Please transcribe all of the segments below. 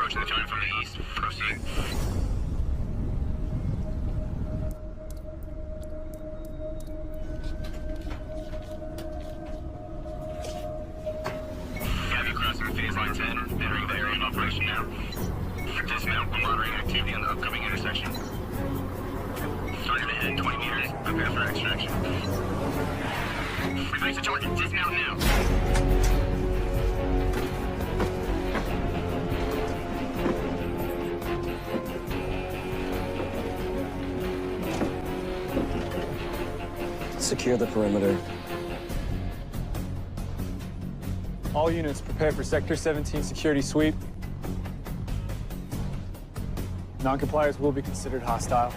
approaching the tunnel from the east. Proceed. Have you crossing phase line 10, entering the area of operation now. Dismount when monitoring activity on the upcoming intersection. Target ahead 20 meters, prepare for extraction. Replace the target, dismount now. Secure the perimeter. All units prepare for Sector 17 security sweep. Non-compliers will be considered hostile.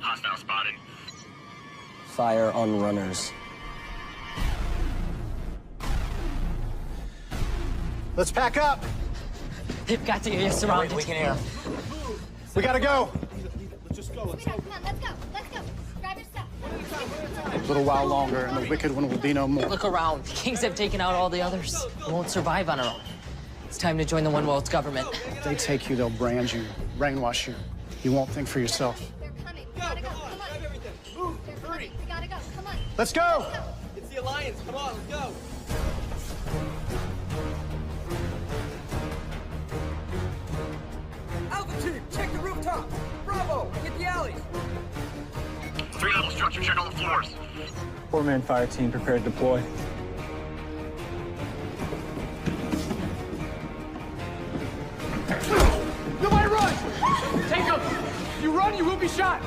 Hostile spotted. Fire on runners. Let's pack up. They've got the area surrounded. We can hear. We gotta go. Let's just go. Let's go. Come on, let's go. Let's go. Grab your stuff. A little while longer, and the wicked one will be no more. Look around. The Kings have taken out all the others. We won't survive on our own. It's time to join the One World's government. If they take you, they'll brand you, brainwash you. You won't think for yourself. They're coming. We gotta go. Come on. Grab everything. Move. Hurry. We gotta go. Come on. Let's go. It's the Alliance. Come on, let's go. Alpha team, check the rooftop. Bravo, hit the alleys. 3-level structure, check all the floors. 4-man fire team prepared to deploy. Nobody run! Take him! If you run, you will be shot.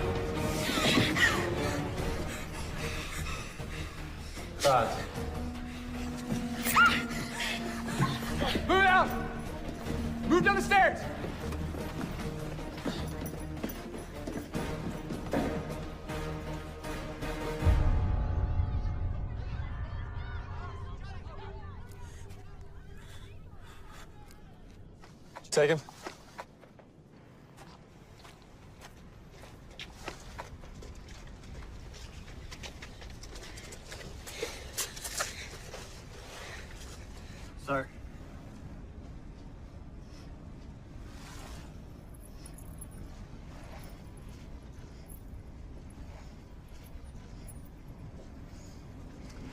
Move out! Move down the stairs! Take him. Sir.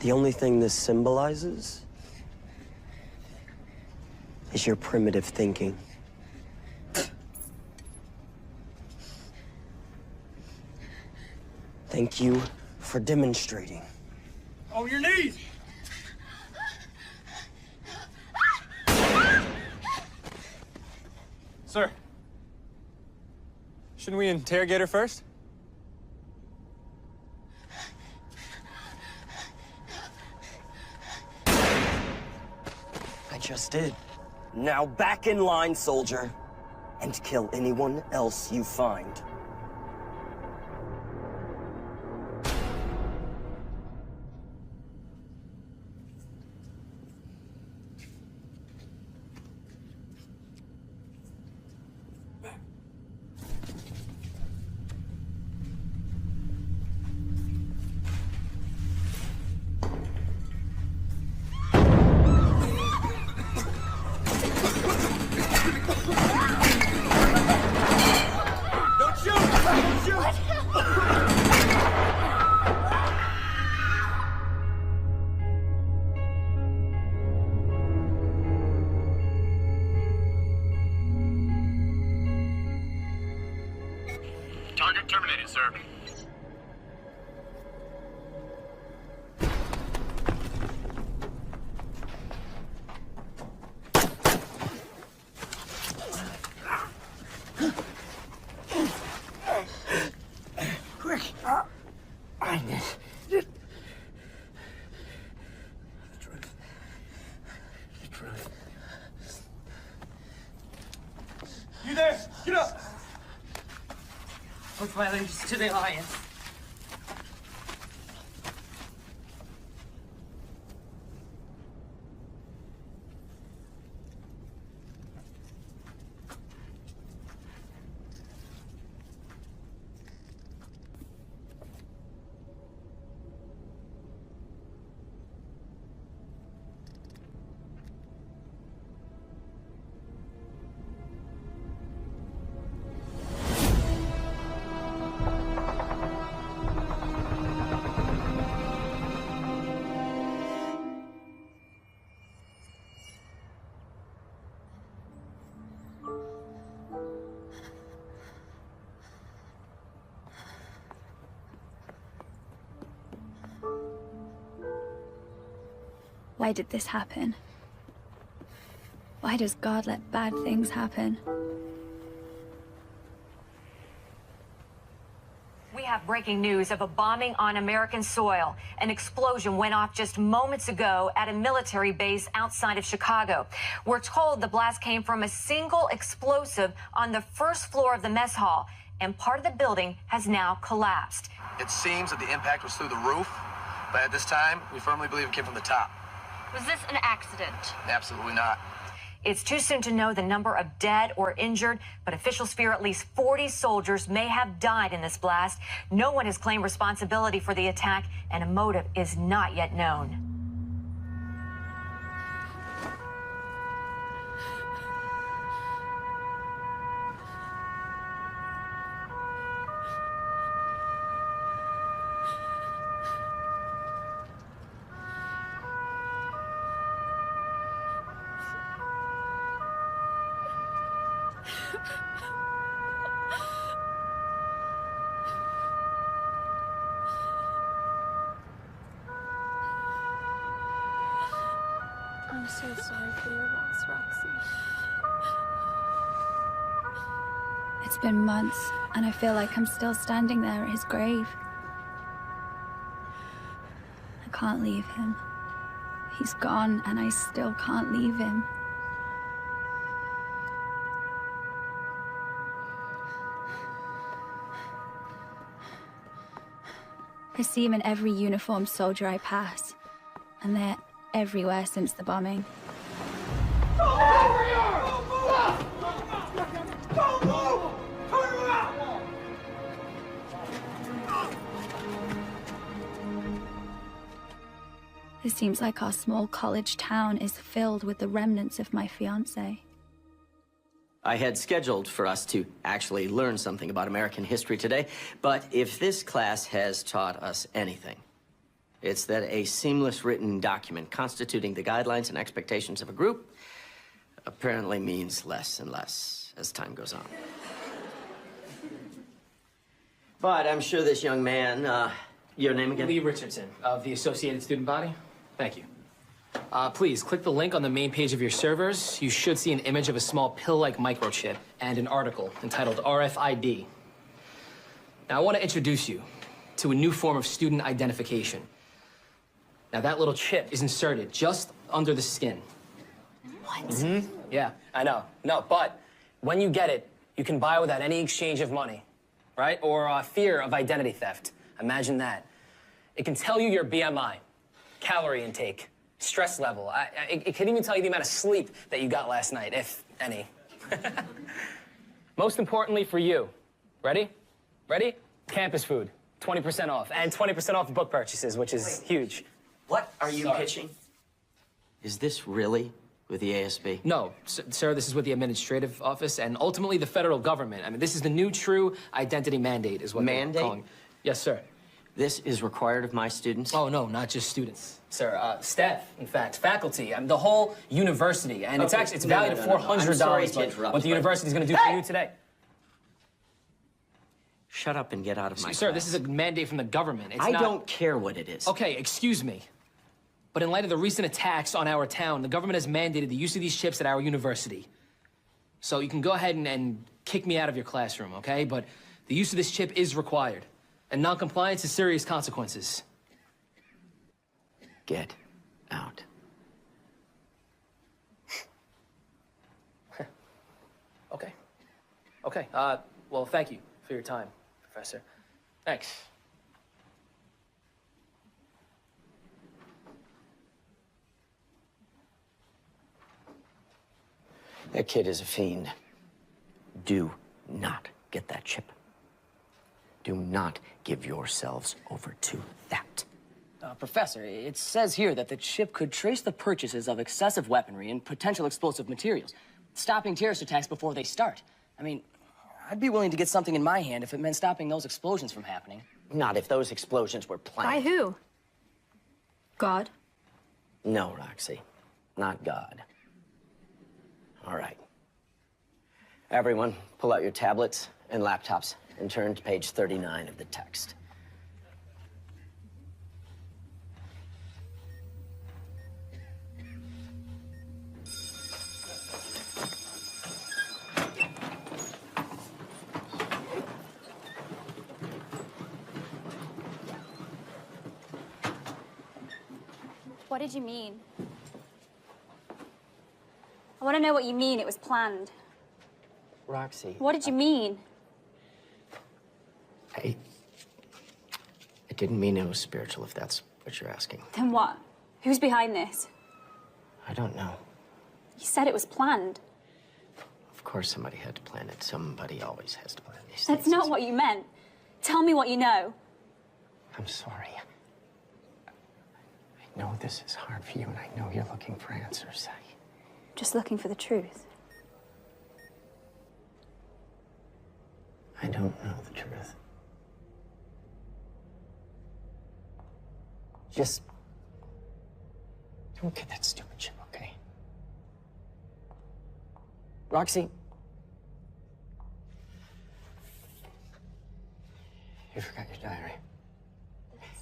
The only thing this symbolizes is your primitive thinking. Thank you for demonstrating. On your knees! Sir. Shouldn't we interrogate her first? I just did. Now back in line, soldier, and kill anyone else you find. Target terminated, sir. Quick! I need it. The truth. The truth. You there? Get up! With my allegiance to the Alliance. Why did this happen? Why does God let bad things happen? We have breaking news of a bombing on American soil. An explosion went off just moments ago at a military base outside of Chicago. We're told the blast came from a single explosive on the first floor of the mess hall, and part of the building has now collapsed. It seems that the impact was through the roof, but at this time, we firmly believe it came from the top. Was this an accident? Absolutely not. It's too soon to know the number of dead or injured, but officials fear at least 40 soldiers may have died in this blast. No one has claimed responsibility for the attack, and a motive is not yet known. I'm so sorry for your loss, Roxy. It's been months, and I feel like I'm still standing there at his grave. I can't leave him. He's gone, and I still can't leave him. I see him in every uniformed soldier I pass, and they're everywhere since the bombing. It seems like our small college town is filled with the remnants of my fiancé. I had scheduled for us to actually learn something about American history today, but if this class has taught us anything, it's that a seamless written document constituting the guidelines and expectations of a group apparently means less and less as time goes on. But I'm sure this young man, your name again? Lee Richardson of the Associated Student Body. Thank you. Please, click the link on the main page of your servers. You should see an image of a small pill-like microchip and an article entitled RFID. Now, I want to introduce you to a new form of student identification. Now, that little chip is inserted just under the skin. What? Mm-hmm. Yeah, I know. No, but when you get it, you can buy without any exchange of money, right? Or fear of identity theft. Imagine that. It can tell you your BMI, calorie intake, stress level. It can even tell you the amount of sleep that you got last night, if any. Most importantly for you, ready? Ready? Campus food, 20% off, and 20% off book purchases, which is huge. What are you pitching? Is this really with the ASB? No, sir, this is with the administrative office and ultimately the federal government. I mean, this is the new true identity mandate is what they're calling it. Yes, sir. This is required of my students? Oh, no, not just students, sir. Staff, in fact, faculty, I mean, the whole university. And it's actually, it's valued at $400, but what the university's gonna do for you today. Shut up and get out of my Sir, class. this is a mandate from the government. It's I not... don't care what it is. Okay, excuse me. But in light of the recent attacks on our town, the government has mandated the use of these chips at our university. So you can go ahead and kick me out of your classroom, okay? But the use of this chip is required. And non-compliance has serious consequences. Get out. Okay. Okay, well, thank you for your time, Professor. Thanks. That kid is a fiend. Do not get that chip. Do not give yourselves over to that. Professor, it says here that the chip could trace the purchases of excessive weaponry and potential explosive materials, stopping terrorist attacks before they start. I mean, I'd be willing to get something in my hand if it meant stopping those explosions from happening. Not if those explosions were planned. By who? God? No, Roxy. Not God. All right. Everyone, pull out your tablets and laptops and turn to page 39 of the text. What did you mean? I want to know what you mean it was planned. Roxy. What did you mean? I didn't mean it was spiritual, if that's what you're asking. Then what? Who's behind this? I don't know. You said it was planned. Of course somebody had to plan it. Somebody always has to plan these things. That's not what you meant. Tell me what you know. I'm sorry. I know this is hard for you, and I know you're looking for answers. Just looking for the truth. I don't know the truth. Just don't get that stupid shit, okay? Roxy. You forgot your diary.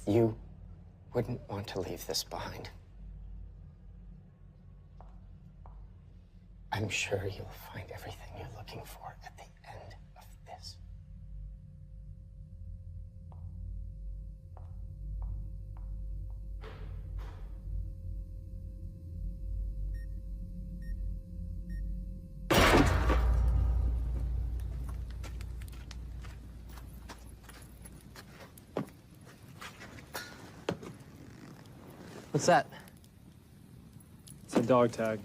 You wouldn't want to leave this behind. I'm sure you'll find everything you're looking for at the end of this. What's that? It's a dog tag.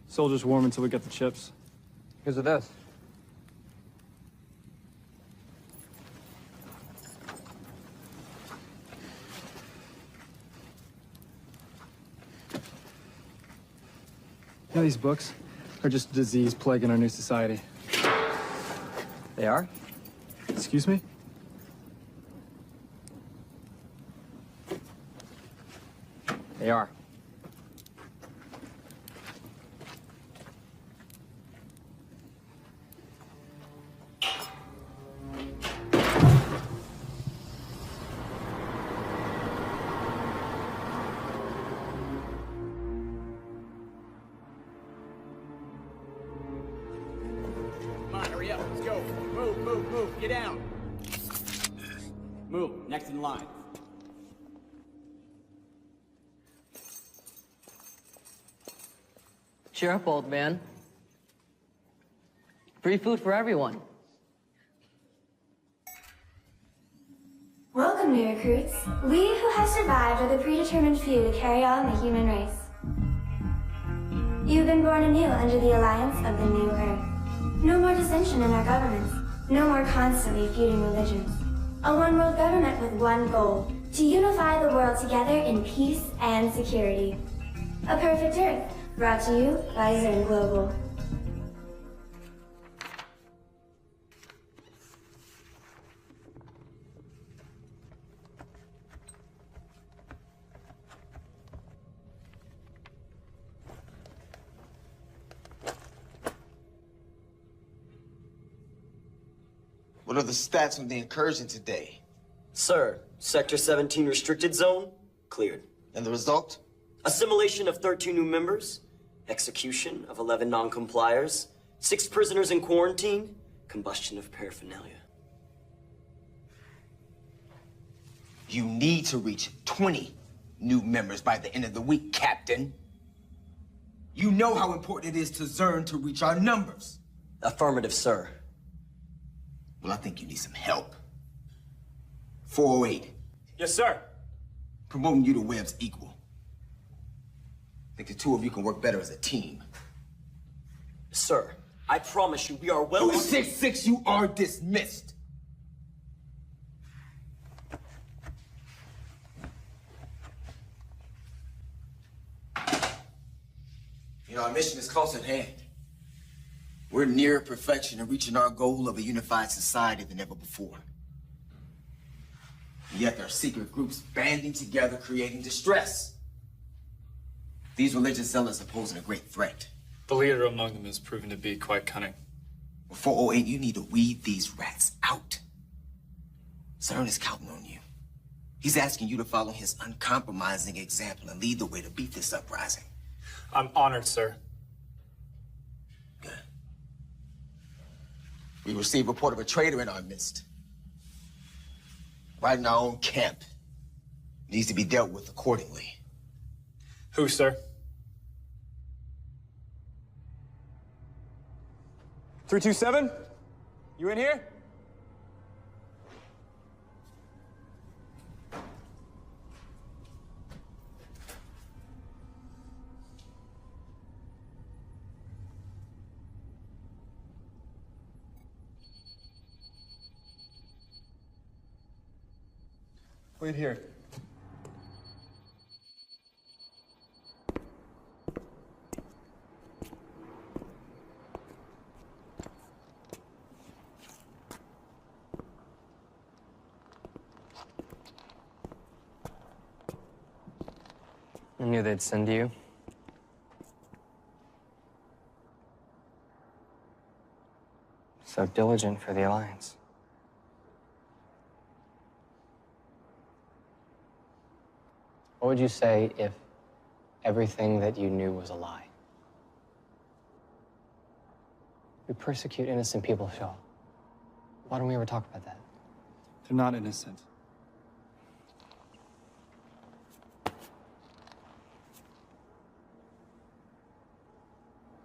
Soldiers warm until we get the chips. Here's with this. You know, these books are just a disease plaguing our new society. They are? Excuse me? They are. Come on, hurry up. Let's go. Move, move, move. Get down. Move. Next in line. Cheer up, old man. Free food for everyone. Welcome, new recruits. We who have survived are the predetermined few to carry on the human race. You've been born anew under the alliance of the new Earth. No more dissension in our governments. No more constantly feuding religions. A one-world government with one goal: to unify the world together in peace and security. A perfect Earth, brought to you by Zern Global. What are the stats on the incursion today? Sir, Sector 17 restricted zone, cleared. And the result? Assimilation of 13 new members, execution of 11 non-compliers, 6 prisoners in quarantine, combustion of paraphernalia. You need to reach 20 new members by the end of the week, Captain. You know how important it is to Zern to reach our numbers. Affirmative, sir. Well, I think you need some help. 408. Yes, sir. Promoting you to Webb's equal. I think the two of you can work better as a team. Sir, I promise you we are well... 266, you are dismissed. You know, our mission is close at hand. We're nearer perfection and reaching our goal of a unified society than ever before. And yet there are secret groups banding together, creating distress. These religious zealots are posing a great threat. The leader among them has proven to be quite cunning. With 408, you need to weed these rats out. Zern is counting on you. He's asking you to follow his uncompromising example and lead the way to beat this uprising. I'm honored, sir. Good. We received a report of a traitor in our midst. Right in our own camp. Needs to be dealt with accordingly. Who, sir? 327? You in here? Wait here. I knew they'd send you. So diligent for the Alliance. What would you say if everything that you knew was a lie? We persecute innocent people, Shaw. Why don't we ever talk about that? They're not innocent.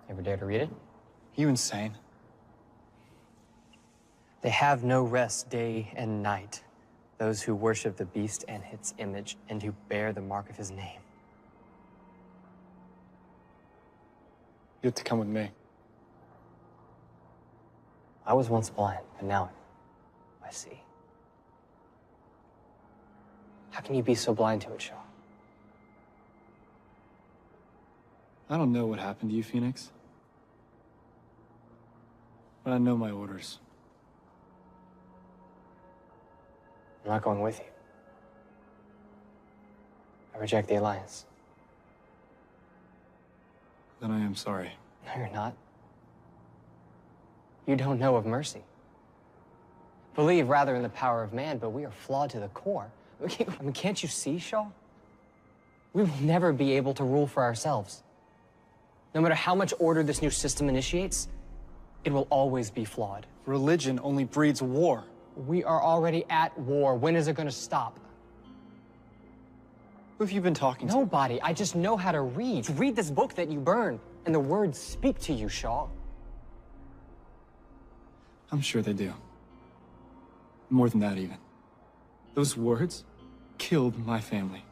Ever dare to read it? You insane? They have no rest day and night, those who worship the beast and its image, and who bear the mark of his name. You have to come with me. I was once blind, but now I see. How can you be so blind to it, Shaw? I don't know what happened to you, Phoenix. But I know my orders. I'm not going with you. I reject the Alliance. Then I am sorry. No, you're not. You don't know of mercy. Believe rather in the power of man, but we are flawed to the core. I mean, can't you see, Shaw? We will never be able to rule for ourselves. No matter how much order this new system initiates, it will always be flawed. Religion only breeds war. We are already at war. When is it going to stop? Who have you been talking to? Nobody. I just know how to read. Read this book that you burned, and the words speak to you, Shaw. I'm sure they do. More than that, even. Those words killed my family.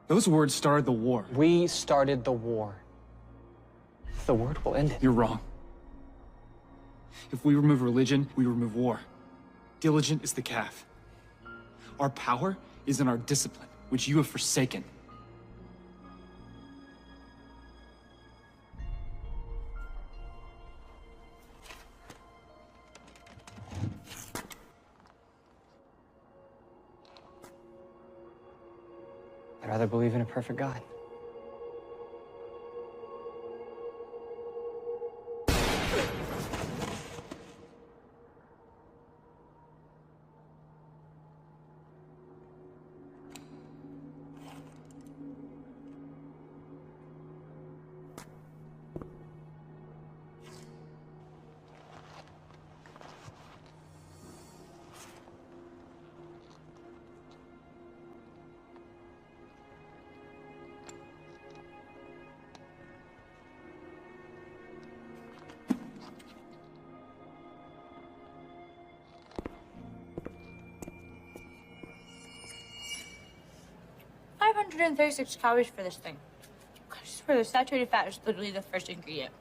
Those words started the war. We started the war. The word will end it. You're wrong. If we remove religion, we remove war. Diligent is the calf. Our power is in our discipline, which you have forsaken. I'd rather believe in a perfect God. $536 calories for this thing. I swear, the saturated fat is literally the first ingredient.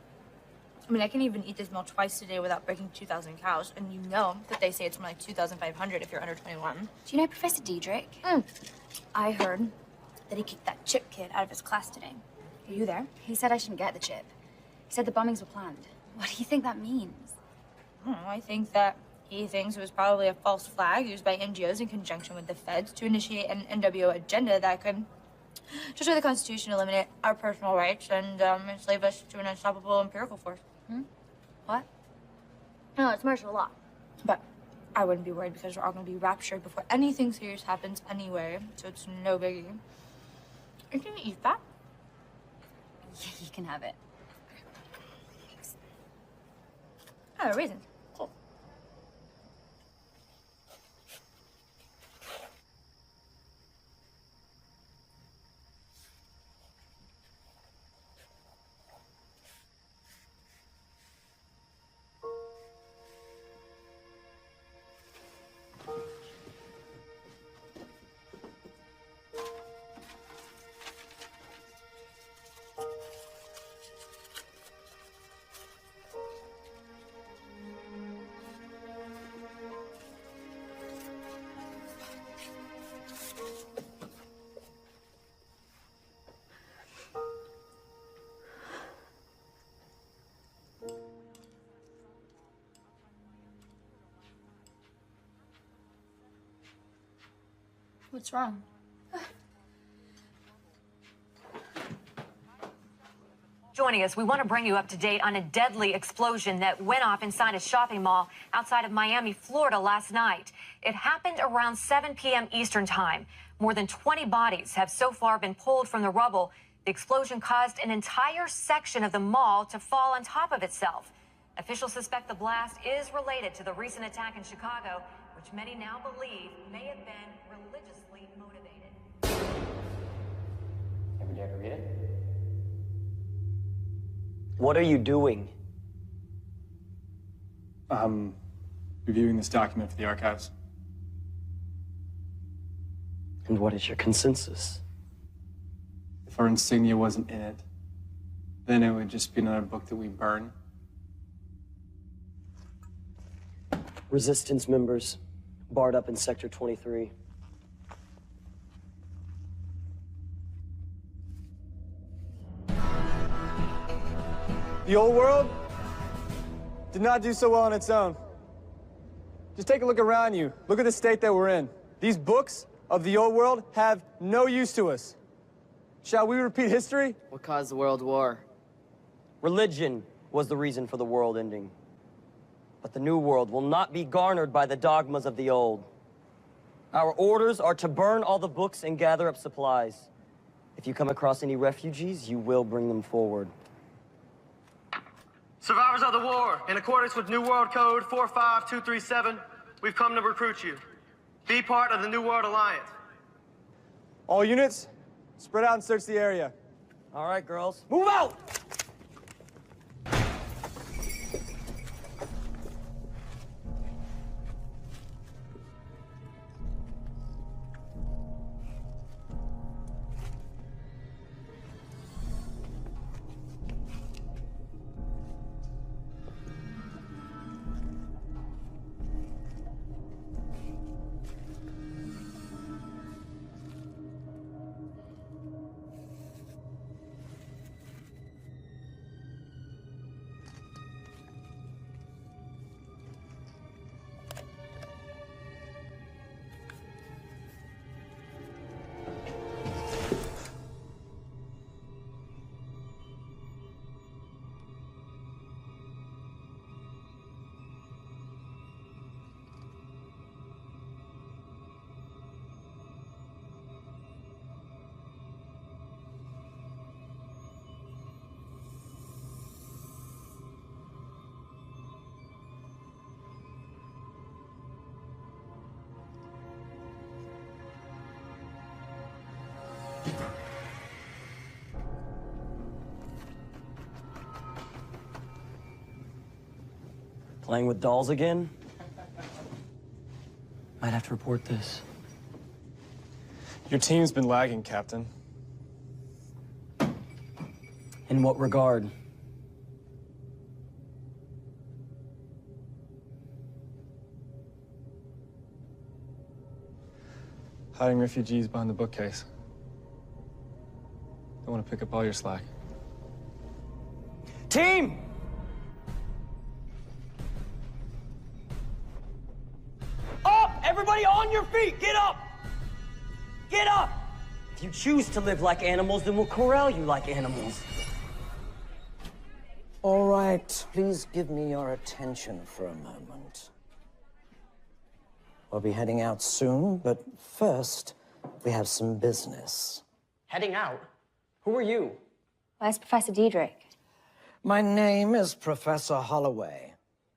I mean, I can even eat this meal twice a day without breaking 2,000 calories, and you know that they say it's more like 2,500 if you're under 21. Do you know Professor Diedrich? I heard that he kicked that chip kid out of his class today. Are you there? He said I shouldn't get the chip. He said the bombings were planned. What do you think that means? I think that he thinks it was probably a false flag used by NGOs in conjunction with the feds to initiate an NWO agenda that could destroy the Constitution, eliminate our personal rights, and enslave us to an unstoppable empirical force. What? No, it's martial law. But I wouldn't be worried because we're all going to be raptured before anything serious happens anyway, so it's no biggie. Are you going to eat that? Yeah, you can have it. Oh, raisins. Cool. What's wrong? Joining us, we want to bring you up to date on a deadly explosion that went off inside a shopping mall outside of Miami, Florida last night. It happened around 7 p.m. Eastern Time. More than 20 bodies have so far been pulled from the rubble. The explosion caused an entire section of the mall to fall on top of itself. Officials suspect the blast is related to the recent attack in Chicago, which many now believe may have been religiously motivated. Ever dare to read it? What are you doing? Reviewing this document for the archives. And what is your consensus? If our insignia wasn't in it, then it would just be another book that we burn. Resistance members, barred up in Sector 23. The old world did not do so well on its own. Just take a look around you. Look at the state that we're in. These books of the old world have no use to us. Shall we repeat history? What caused the World War? Religion was the reason for the world ending. But the new world will not be garnered by the dogmas of the old. Our orders are to burn all the books and gather up supplies. If you come across any refugees, you will bring them forward. Survivors of the war, in accordance with New World Code 45237, we've come to recruit you. Be part of the New World Alliance. All units, spread out and search the area. All right, girls, move out! Playing with dolls again? Might have to report this. Your team's been lagging, Captain. In what regard? Hiding refugees behind the bookcase. Don't want to pick up all your slack. Team! Up! Everybody on your feet! Get up! Get up! If you choose to live like animals, then we'll corral you like animals. All right, please give me your attention for a moment. We'll be heading out soon, but first, we have some business. Heading out? Who are you? Where's Professor Diedrich? My name is Professor Holloway.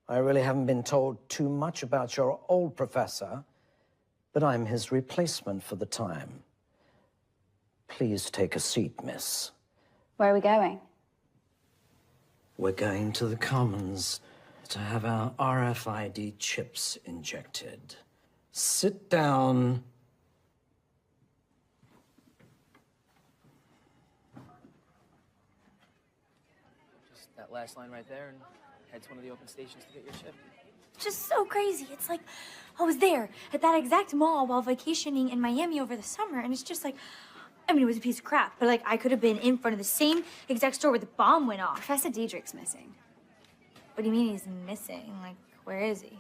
I really haven't been told too much about your old professor, but I'm his replacement for the time. Please take a seat, miss. Where are we going? We're going to the Commons to have our RFID chips injected. Sit down. Just that last line right there and head to one of the open stations to get your chip. Just so crazy. It's like I was there at that exact mall while vacationing in Miami over the summer, and it's just like, I mean, it was a piece of crap, but like I could have been in front of the same exact store where the bomb went off. Professor Diedrich's missing. What do you mean he's missing? Like, where is he?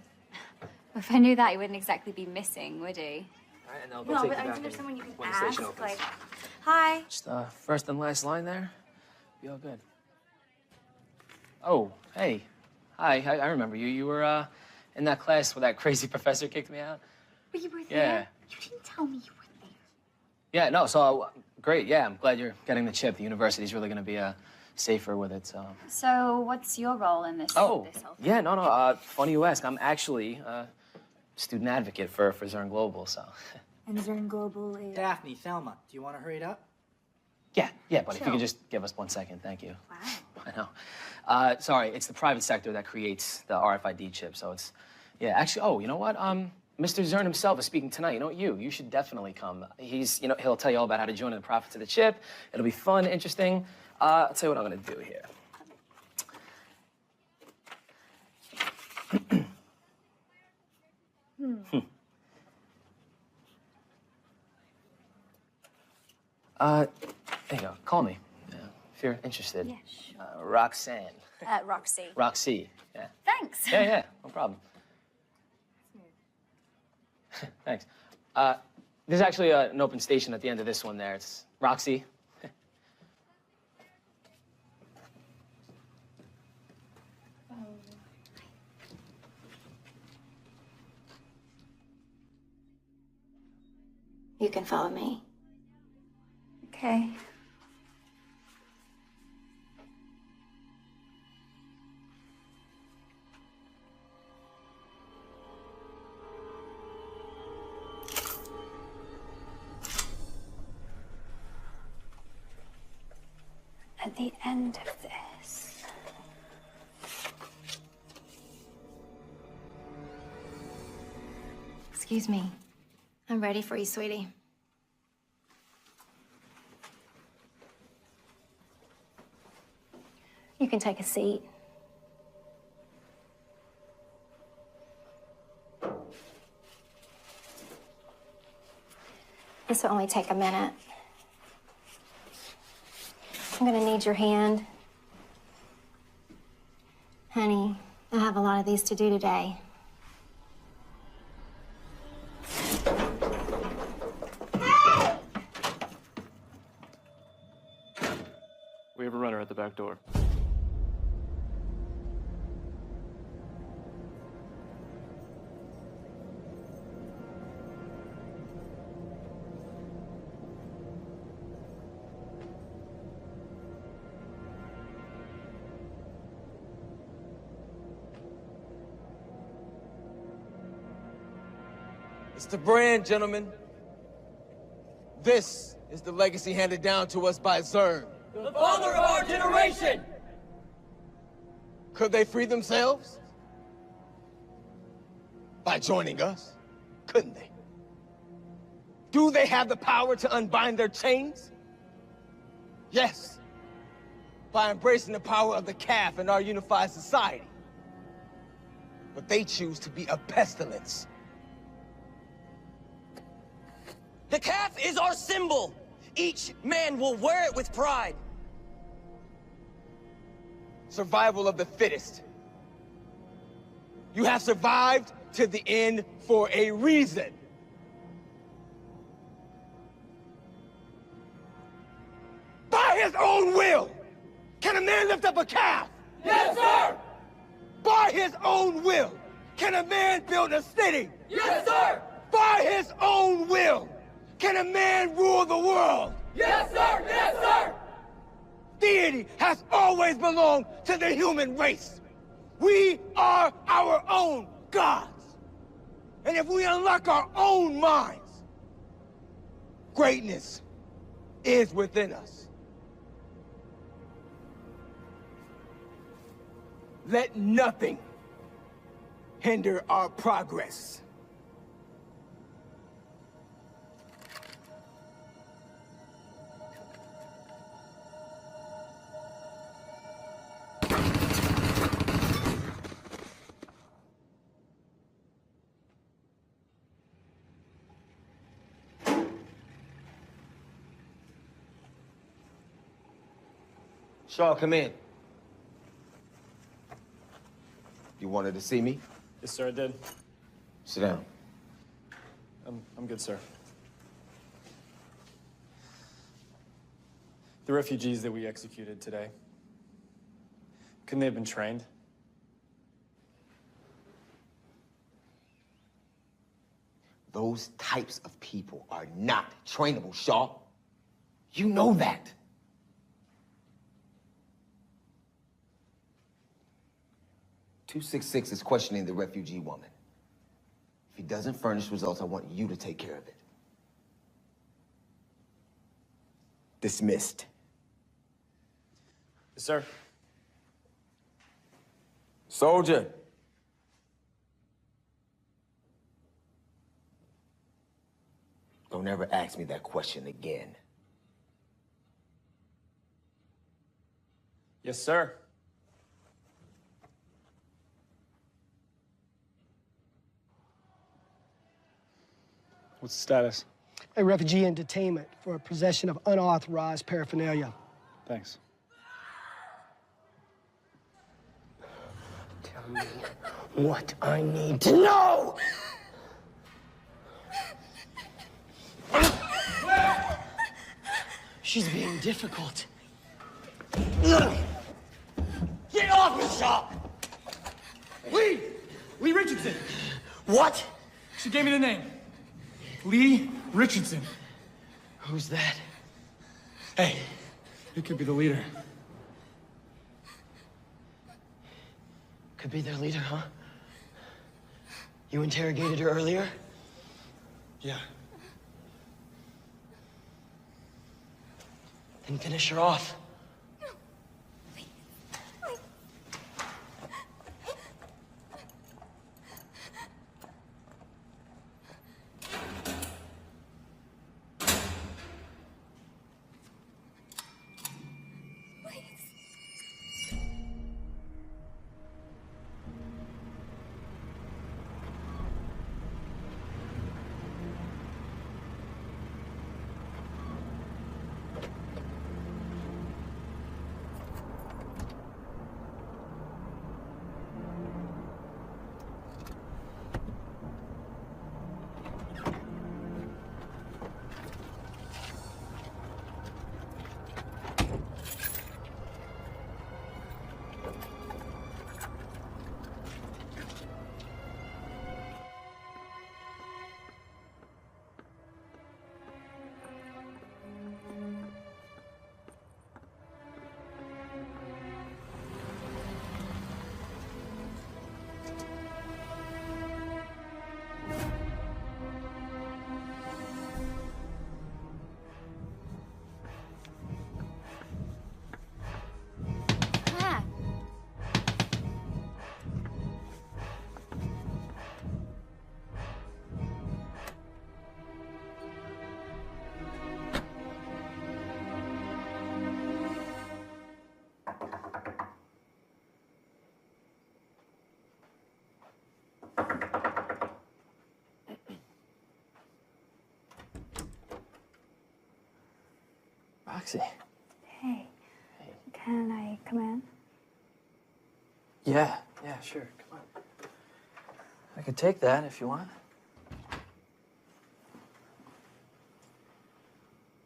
If I knew that, he wouldn't exactly be missing, would he? right, and they'll No, take but you I back think there's in someone you can when the station ask, opens. like, hi. Just first and last line there. Be all good. Oh, hey. Hi, I remember you. You were in that class where that crazy professor kicked me out. But you were Yeah. there? You didn't tell me you were there. Yeah, no, so great. Yeah, I'm glad you're getting the chip. The university's really going to be safer with it, so. So, what's your role in this? Oh, this whole thing? yeah, no. Funny you ask. I'm actually a student advocate for Zern Global, so. And Zern Global is... Daphne, Thelma, do you want to hurry it up? Yeah, but if you Chill. could just give us 1 second, thank you. Wow. I know. Sorry, it's the private sector that creates the RFID chip, so it's, yeah, actually, oh, you know what? Mr. Zern himself is speaking tonight. You know what, you should definitely come. He'll tell you all about how to join in the profits of the chip. It'll be fun, interesting. I'll tell you what I'm gonna do here. There you go, call me, if you're interested. Yeah, sure. Roxanne. Roxy. Roxy, yeah. Thanks. Yeah, no problem. Thanks. There's actually an open station at the end of this one there. It's Roxy. You can follow me. Okay. At the end of this... Excuse me. I'm ready for you, sweetie. You can take a seat. This will only take a minute. I'm gonna need your hand. Honey, I have a lot of these to do today. We have a runner at the back door. It's the brand, gentlemen. This is the legacy handed down to us by Zern. The father of our generation! Could they free themselves? By joining us? Couldn't they? Do they have the power to unbind their chains? Yes. By embracing the power of the calf in our unified society. But they choose to be a pestilence. The calf is our symbol. Each man will wear it with pride. Survival of the fittest. You have survived to the end for a reason. By his own will, can a man lift up a calf? Yes, sir! By his own will, can a man build a city? Yes, sir! By his own will, can a man rule the world? Yes, sir! Yes, sir! Deity has always belonged to the human race. We are our own gods. And if we unlock our own minds, greatness is within us. Let nothing hinder our progress. Shaw, come in. You wanted to see me? Yes, sir, I did. Sit down. I'm good, sir. The refugees that we executed today, couldn't they have been trained? Those types of people are not trainable, Shaw. You know that. "266 is questioning the refugee woman. If he doesn't furnish results, I want you to take care of it. Dismissed." Yes, sir. Soldier. Don't ever ask me that question again. Yes, sir. What's the status? A refugee in detainment for possession of unauthorized paraphernalia. Thanks. Tell me what I need to know! She's being difficult. Get off me, Shaw! Lee! Lee Richardson! What? She gave me the name. Lee Richardson. Who's that? Hey, it could be the leader. Could be their leader, huh? You interrogated her earlier? Yeah. Then finish her off. Roxy. Hey. Can I come in? Yeah, sure. Come on. I could take that if you want.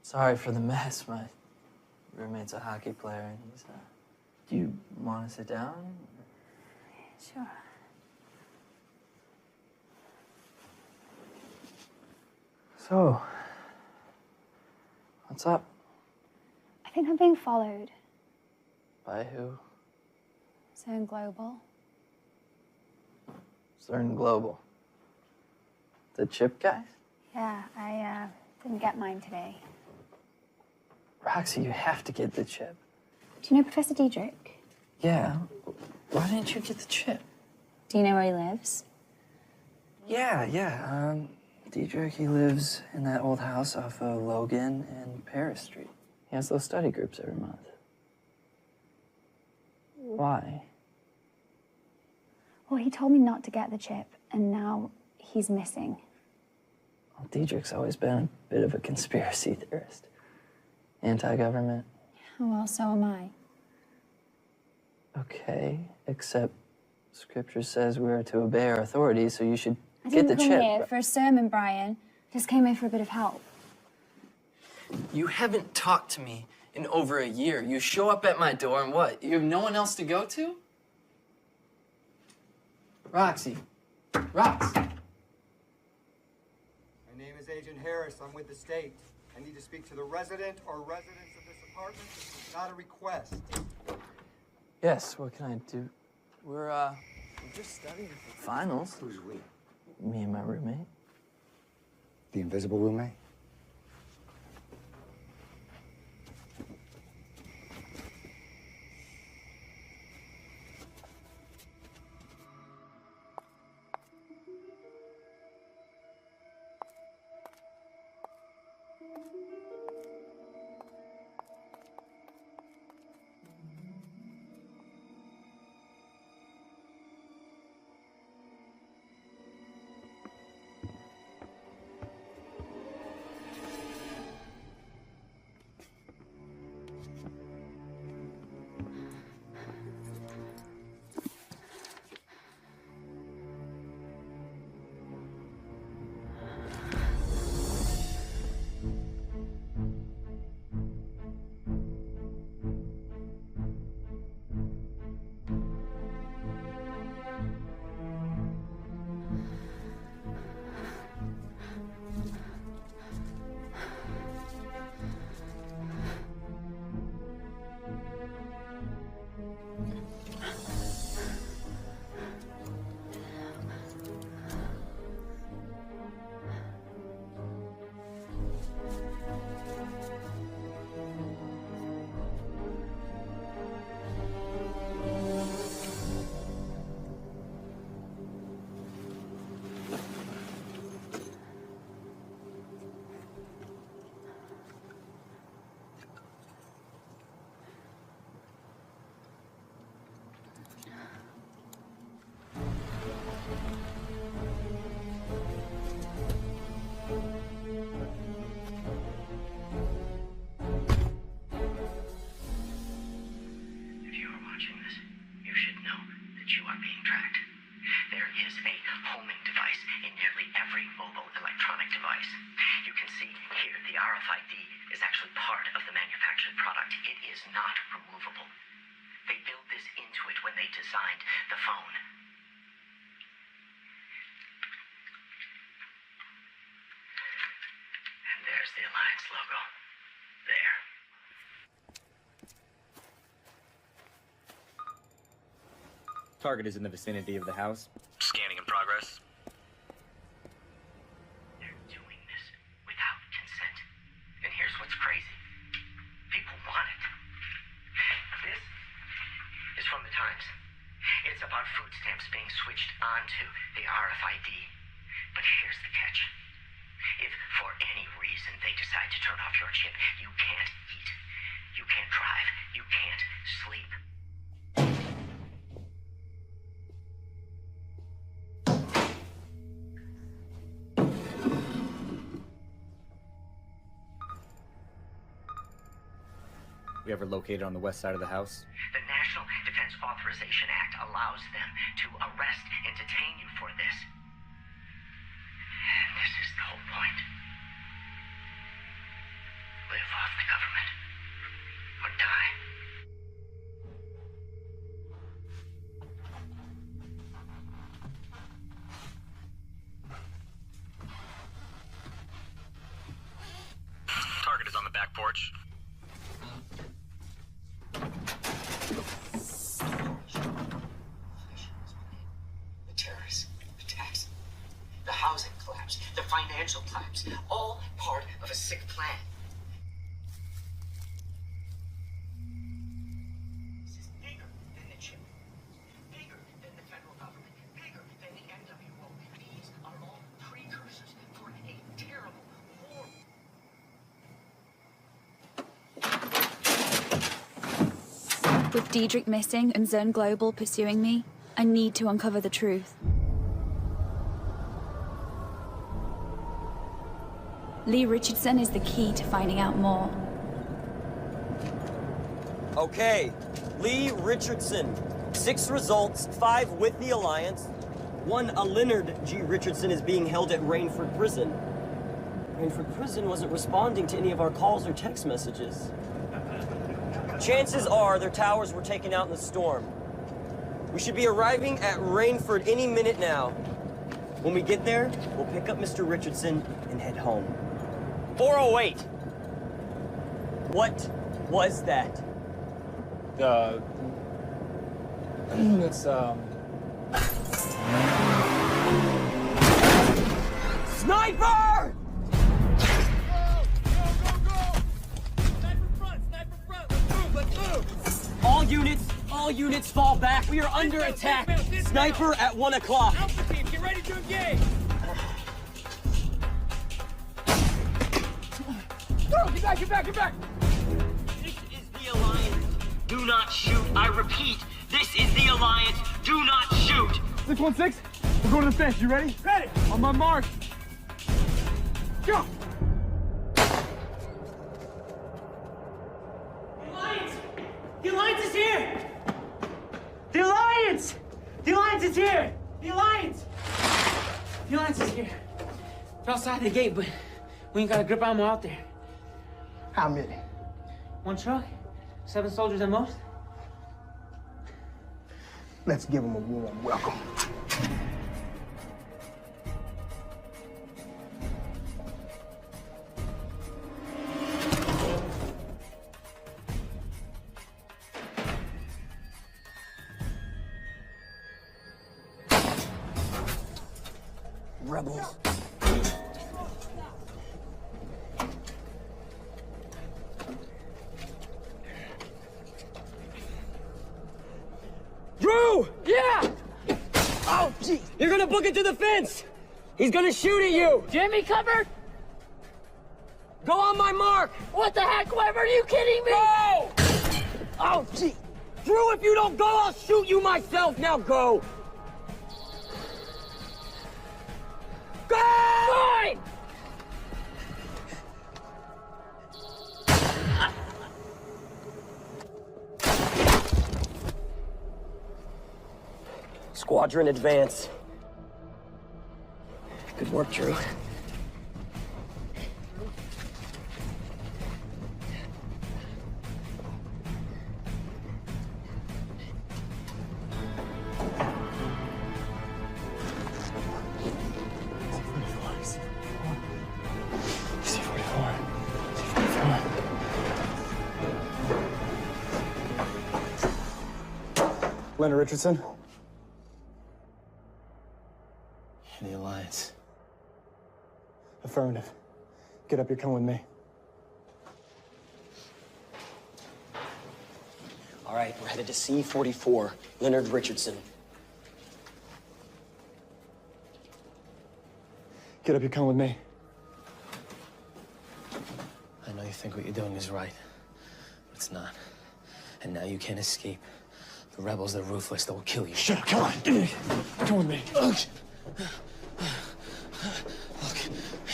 Sorry for the mess. My roommate's a hockey player, and he's. Do you want to sit down? Sure. So, what's up? I think I'm being followed. By who? Zone Global. CERN Global. The chip guys? Yeah, I didn't get mine today. Roxy, you have to get the chip. Do you know Professor Diedrich? Yeah. Why didn't you get the chip? Do you know where he lives? Yeah. Diedrich, he lives in that old house off of Logan and Paris Street. He has those study groups every month. Why? Well, he told me not to get the chip, and now he's missing. Well, Diedrich's always been a bit of a conspiracy theorist. Anti-government. Well, so am I. Okay, except Scripture says we are to obey our authorities, so you should I get the didn't come chip. here for a sermon, Brian. Just came here for a bit of help. You haven't talked to me in over a year. You show up at my door and what? You have no one else to go to? Roxy. Rox. My name is Agent Harris. I'm with the state. I need to speak to the resident or residents of this apartment. This is not a request. Yes, what can I do? We're just studying for finals. Who's we? Me and my roommate. The invisible roommate? Target is in the vicinity of the house. Scanning in progress. They're doing this without consent. And here's what's crazy. People want it. This is from the Times. It's about food stamps being switched onto the RFID. But here's the catch. If for any reason they decide to turn off your chip, you can't eat. You can't drive. You can't sleep. We ever located on the west side of the house? The National Defense Authorization Act allows them to arrest and detain you for this. And this is the whole point. Live off the government or die. Target is on the back porch. The terrorist attacks, the housing collapse, the financial collapse, all part of a sick plan. This is bigger than the chip, bigger than the federal government, bigger than the NWO. These are all precursors for a terrible war. With Diedrich missing and Zern Global pursuing me, I need to uncover the truth. Lee Richardson is the key to finding out more. Okay, Lee Richardson. 6 results, 5 with the Alliance. 1, a Leonard G. Richardson, is being held at Rainford Prison. Rainford Prison wasn't responding to any of our calls or text messages. Chances are their towers were taken out in the storm. We should be arriving at Rainford any minute now. When we get there, we'll pick up Mr. Richardson and head home. 408! What was that? It's, Sniper! All units fall back. We are under attack. Sniper at 1 o'clock. Alpha team, get ready to engage! Go! Get back, get back, get back! This is the Alliance. Do not shoot. I repeat, this is the Alliance. Do not shoot. 616, we're going to the fence. You ready? Ready! On my mark. Go! The Alliance is here! The Alliance! The Alliance is here! The Alliance! The Alliance is here. They're outside the gate, but we ain't got a grip ammo out there. How many? 1 truck, 7 soldiers at most. Let's give them a warm welcome. Rebels. Drew! Yeah! Oh, gee! You're gonna book it to the fence! He's gonna shoot at you! Jimmy covered? Go on my mark! What the heck, Weber? Are you kidding me? Go! Oh, gee! Drew, if you don't go, I'll shoot you myself! Now go! Go! Fine! Squadron advance. Good work, Drew. Leonard Richardson. The Alliance. Affirmative. Get up, you're coming with me. All right, we're headed to C-44, Leonard Richardson. Get up, you're coming with me. I know you think what you're doing is right, but it's not. And now you can't escape. The rebels, they're ruthless. They will kill you. Shut up, come on. Come with me. Look,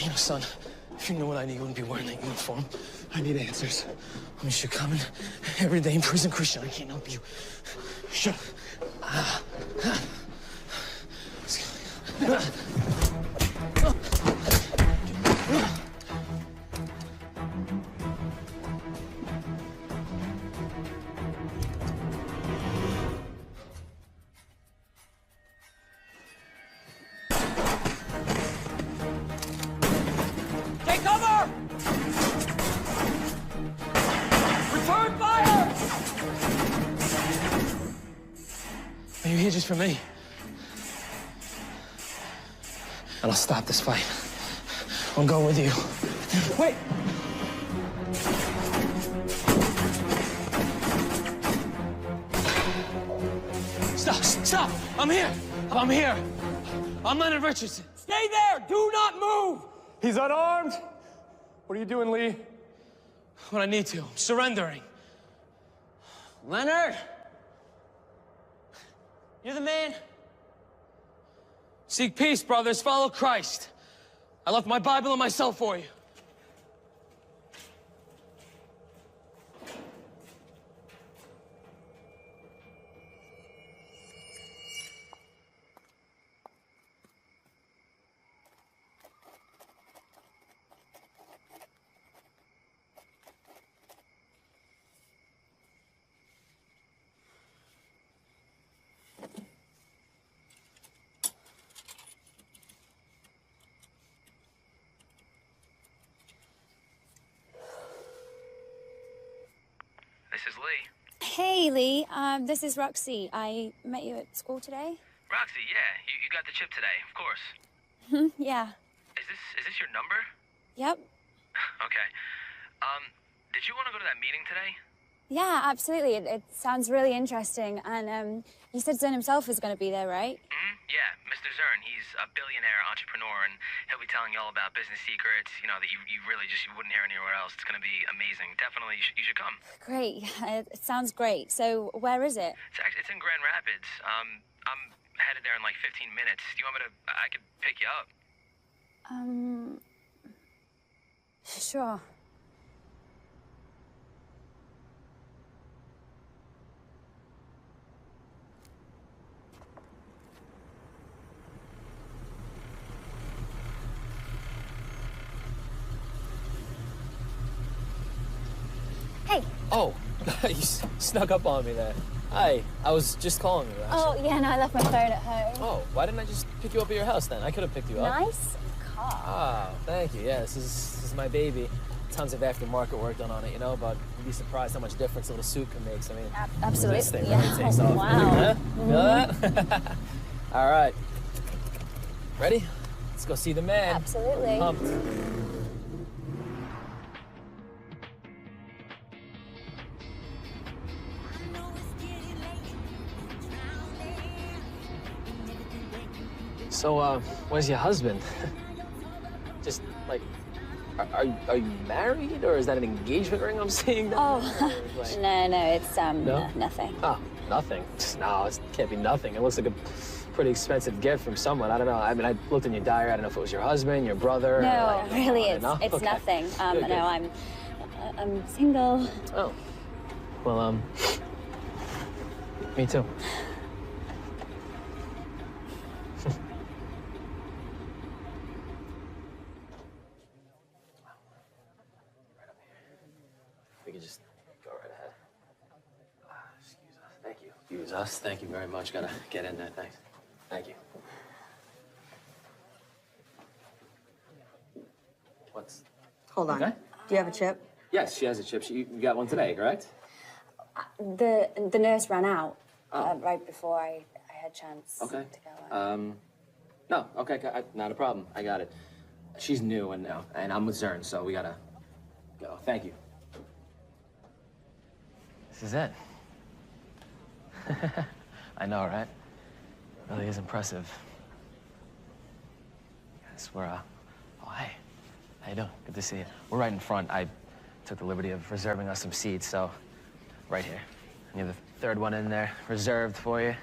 you know, son, if you knew what I need, you wouldn't be wearing that uniform. I need answers. I mean, you're coming every day in prison, Christian. I can't help you. Shut up. Take cover! Return fire! Are you here just for me? And I'll stop this fight. I'll go with you. Wait! Stop! Stop! I'm here! I'm here! I'm Leonard Richardson. Stay there! Do not move! He's unarmed! What are you doing, Lee? What I need to. I'm surrendering. Leonard! You're the man. Seek peace, brothers. Follow Christ. I left my Bible and my cell for you. This is Lee. Hey, Lee. This is Roxy. I met you at school today. Roxy, yeah, you got the chip today, of course. Yeah. Is this your number? Yep. Okay. Did you want to go to that meeting today? Yeah, absolutely. It sounds really interesting. And you said Zen himself is going to be there, right? Yeah, Mr. Zern. He's a billionaire entrepreneur, and he'll be telling you all about business secrets, you know, that you really just wouldn't hear anywhere else. It's going to be amazing. Definitely, you should come. Great. It sounds great. So where is it? It's in Grand Rapids. I'm headed there in like 15 minutes. Do you want me to... I could pick you up. Sure. Hey. Oh, you snuck up on me there. Hi, I was just calling you, actually. Oh, yeah, no, I left my phone at home. Oh, why didn't I just pick you up at your house then? I could have picked you up. Nice car. Ah, thank you. Yeah, this is my baby. Tons of aftermarket work done on it, you know, but you'd be surprised how much difference a little suit can make. I mean, absolutely. This thing Yeah. really takes off. Wow. Huh? Feel that? All right. Ready? Let's go see the man. Absolutely. Pumped. So, where's your husband? Just, like, are you married, or is that an engagement ring I'm seeing? Oh, Like- no, it's, No? nothing. Oh, nothing? No, it can't be nothing. It looks like a pretty expensive gift from someone. I don't know. I mean, I looked in your diary. I don't know if it was your husband, your brother. No, or like, really, no? it's Okay. nothing. Good, good. No, I'm single. Oh. Well, me too. We could just go right ahead. Excuse us. Thank you. Excuse us. Thank you very much. Gotta get in there. Thanks. Thank you. What's... Hold on. Okay. Do you have a chip? Yes, she has a chip. You got one today, correct? The nurse ran out right before I had a chance Okay. to go. No. Okay. Not a problem. I got it. She's new and I'm with Zern, so we gotta go. Thank you. This is it. I know, right? Really is impressive. Yes, we're, oh, hey. How you doing? Good to see you. We're right in front. I took the liberty of reserving us some seats, so right here. And you have the third one in there, reserved for you.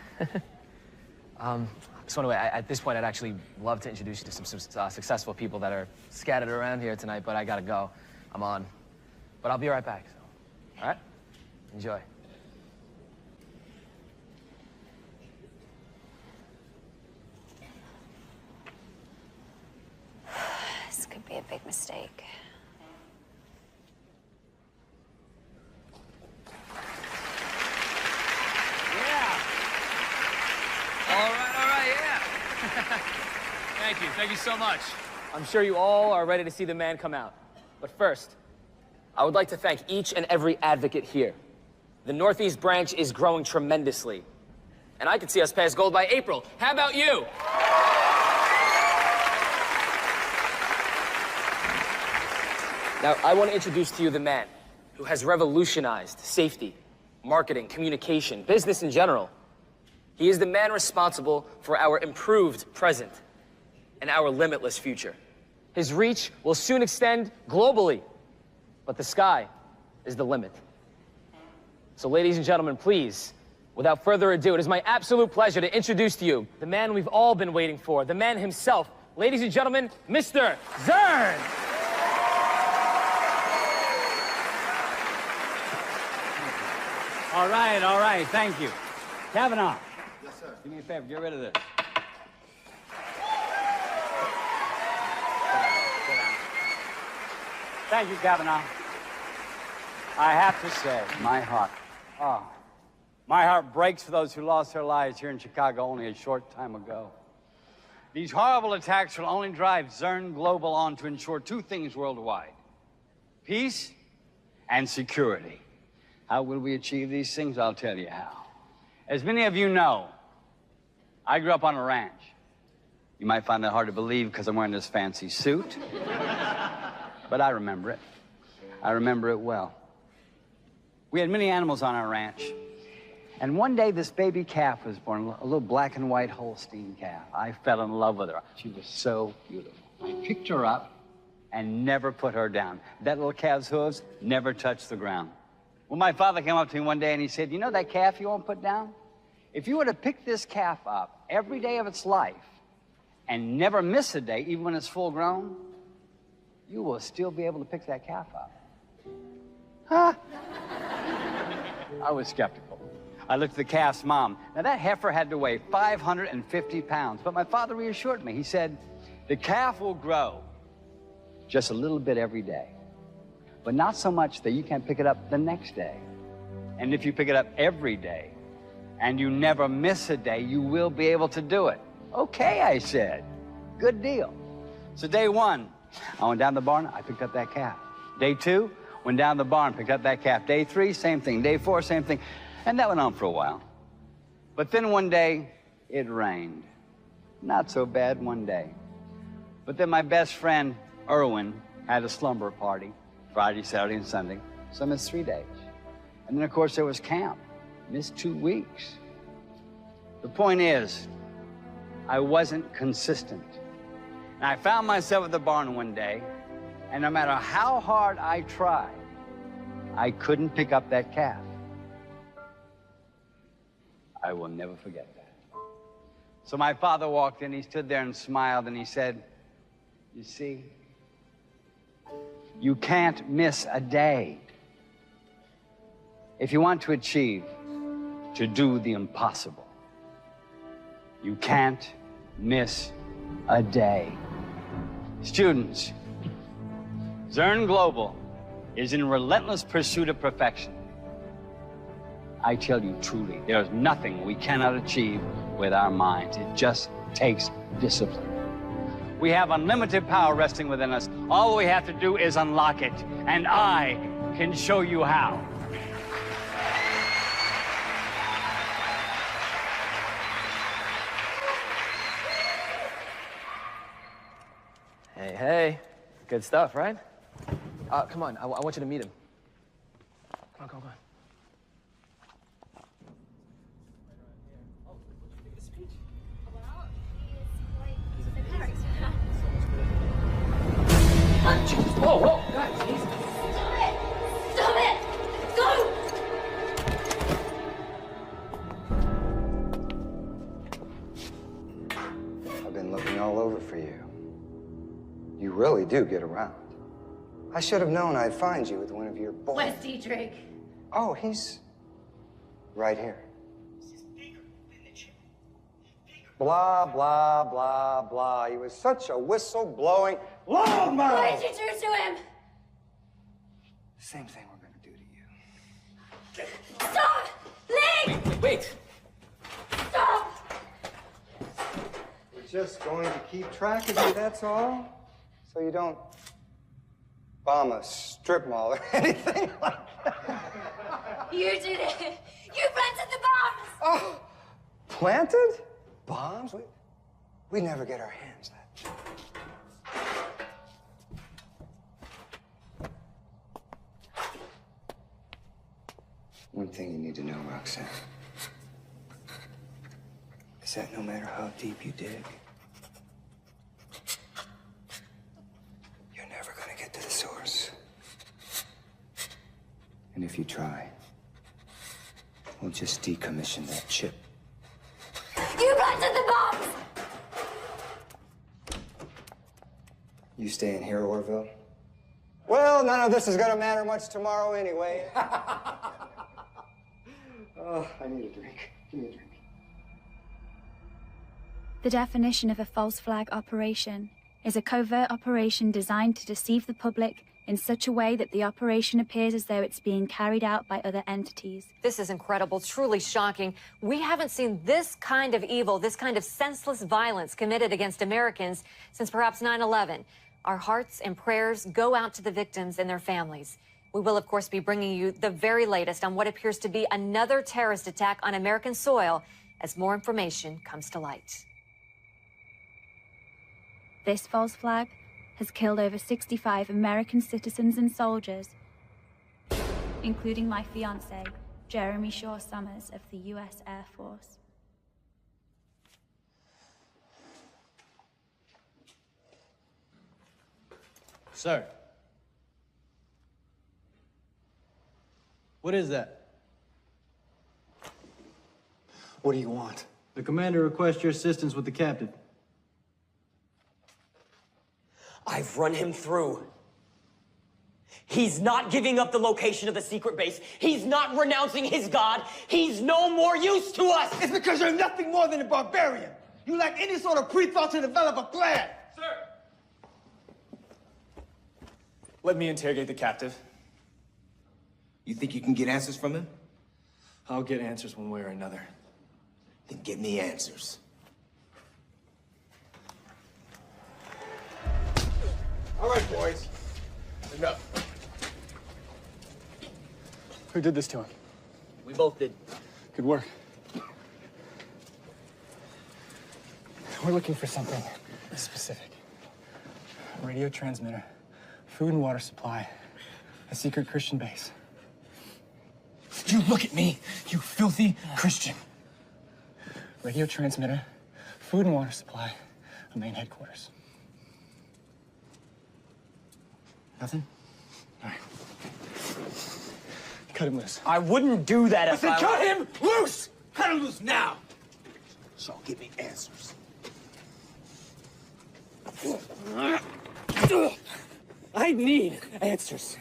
So anyway, at this point, I'd actually love to introduce you to some successful people that are scattered around here tonight, but I gotta go. I'm on. But I'll be right back, so, all right? Enjoy. This could be a big mistake. All right, yeah. Thank you so much. I'm sure you all are ready to see the man come out. But first, I would like to thank each and every advocate here. The Northeast branch is growing tremendously. And I could see us pass gold by April. How about you? Now, I want to introduce to you the man who has revolutionized safety, marketing, communication, business in general. He is the man responsible for our improved present and our limitless future. His reach will soon extend globally, but the sky is the limit. So ladies and gentlemen, please, without further ado, it is my absolute pleasure to introduce to you the man we've all been waiting for, the man himself. Ladies and gentlemen, Mr. Zern! All right, thank you. Kavanaugh. Yes, sir. Do me a favor, get rid of this. Thank you, Kavanaugh. I have to say, my heart breaks for those who lost their lives here in Chicago only a short time ago. These horrible attacks will only drive Zern Global on to ensure two things worldwide: peace and security. How will we achieve these things? I'll tell you how. As many of you know, I grew up on a ranch. You might find that hard to believe because I'm wearing this fancy suit. But I remember it. I remember it well. We had many animals on our ranch. And one day, this baby calf was born, a little black and white Holstein calf. I fell in love with her. She was so beautiful. I picked her up and never put her down. That little calf's hooves never touched the ground. Well, my father came up to me one day and he said, you know that calf you won't put down? If you were to pick this calf up every day of its life and never miss a day, even when it's full grown, you will still be able to pick that calf up. Huh? I was skeptical. I looked at the calf's mom. Now, that heifer had to weigh 550 pounds, but my father reassured me. He said, the calf will grow just a little bit every day, but not so much that you can't pick it up the next day. And if you pick it up every day and you never miss a day, you will be able to do it. Okay, I said. Good deal. So day one, I went down to the barn, I picked up that calf. Day two, went down to the barn, picked up that calf. Day three, same thing. Day four, same thing. And that went on for a while. But then one day, it rained. Not so bad one day. But then my best friend, Erwin, had a slumber party, Friday, Saturday, and Sunday. So I missed 3 days. And then, of course, there was camp. Missed 2 weeks. The point is, I wasn't consistent. And I found myself at the barn one day, and no matter how hard I tried, I couldn't pick up that calf. I will never forget that. So my father walked in, he stood there and smiled, and he said, you see, you can't miss a day. If you want to achieve, to do the impossible, you can't miss a day. Students, Zern Global is in relentless pursuit of perfection. I tell you truly, there's nothing we cannot achieve with our minds. It just takes discipline. We have unlimited power resting within us. All we have to do is unlock it, and I can show you how. Hey, hey. Good stuff, right? Come on, I want you to meet him. Come on, come on. Whoa, whoa, guys, Jesus. Stop it! Go! I've been looking all over for you. You really do get around. I should have known I'd find you with one of your boys. Where's Dietrich? Oh, he's right here. Blah, blah, blah, blah. He was such a whistle-blowing loudmouth. What did you do to him? Same thing we're gonna do to you. Stop! Leave! Wait. Stop! We're just going to keep track of you, that's all. So you don't bomb a strip mall or anything like that. You did it! You planted the bombs! Oh, planted? Bombs? We never get our hands that. One thing you need to know, Roxanne, is that no matter how deep you dig, you're never gonna get to the source. And if you try, we'll just decommission that chip. You planted the bombs! You staying here, Orville? Well, none of this is gonna matter much tomorrow anyway. Oh, I need a drink. Give me a drink. The definition of a false flag operation is a covert operation designed to deceive the public in such a way that the operation appears as though it's being carried out by other entities. This is incredible, truly shocking. We haven't seen this kind of evil, this kind of senseless violence committed against Americans since perhaps 9/11. Our hearts and prayers go out to the victims and their families. We will, of course, be bringing you the very latest on what appears to be another terrorist attack on American soil as more information comes to light. This false flag has killed over 65 American citizens and soldiers, including my fiancé, Jeremy Shaw Summers of the U.S. Air Force. Sir. What is that? What do you want? The commander requests your assistance with the captain. I've run him through. He's not giving up the location of the secret base. He's not renouncing his god. He's no more use to us. It's because you're nothing more than a barbarian. You lack any sort of pre-thought to develop a plan. Sir! Let me interrogate the captive. You think you can get answers from him? I'll get answers one way or another. Then give me answers. All right, boys. Enough. Who did this to him? We both did. Good work. We're looking for something specific. A radio transmitter, food and water supply, a secret Christian base. You look at me, you filthy Christian. Radio transmitter, food and water supply, a main headquarters. Nothing? All right. Cut him loose. I wouldn't do that if I cut him loose! Cut him loose now! So give me answers. I need answers.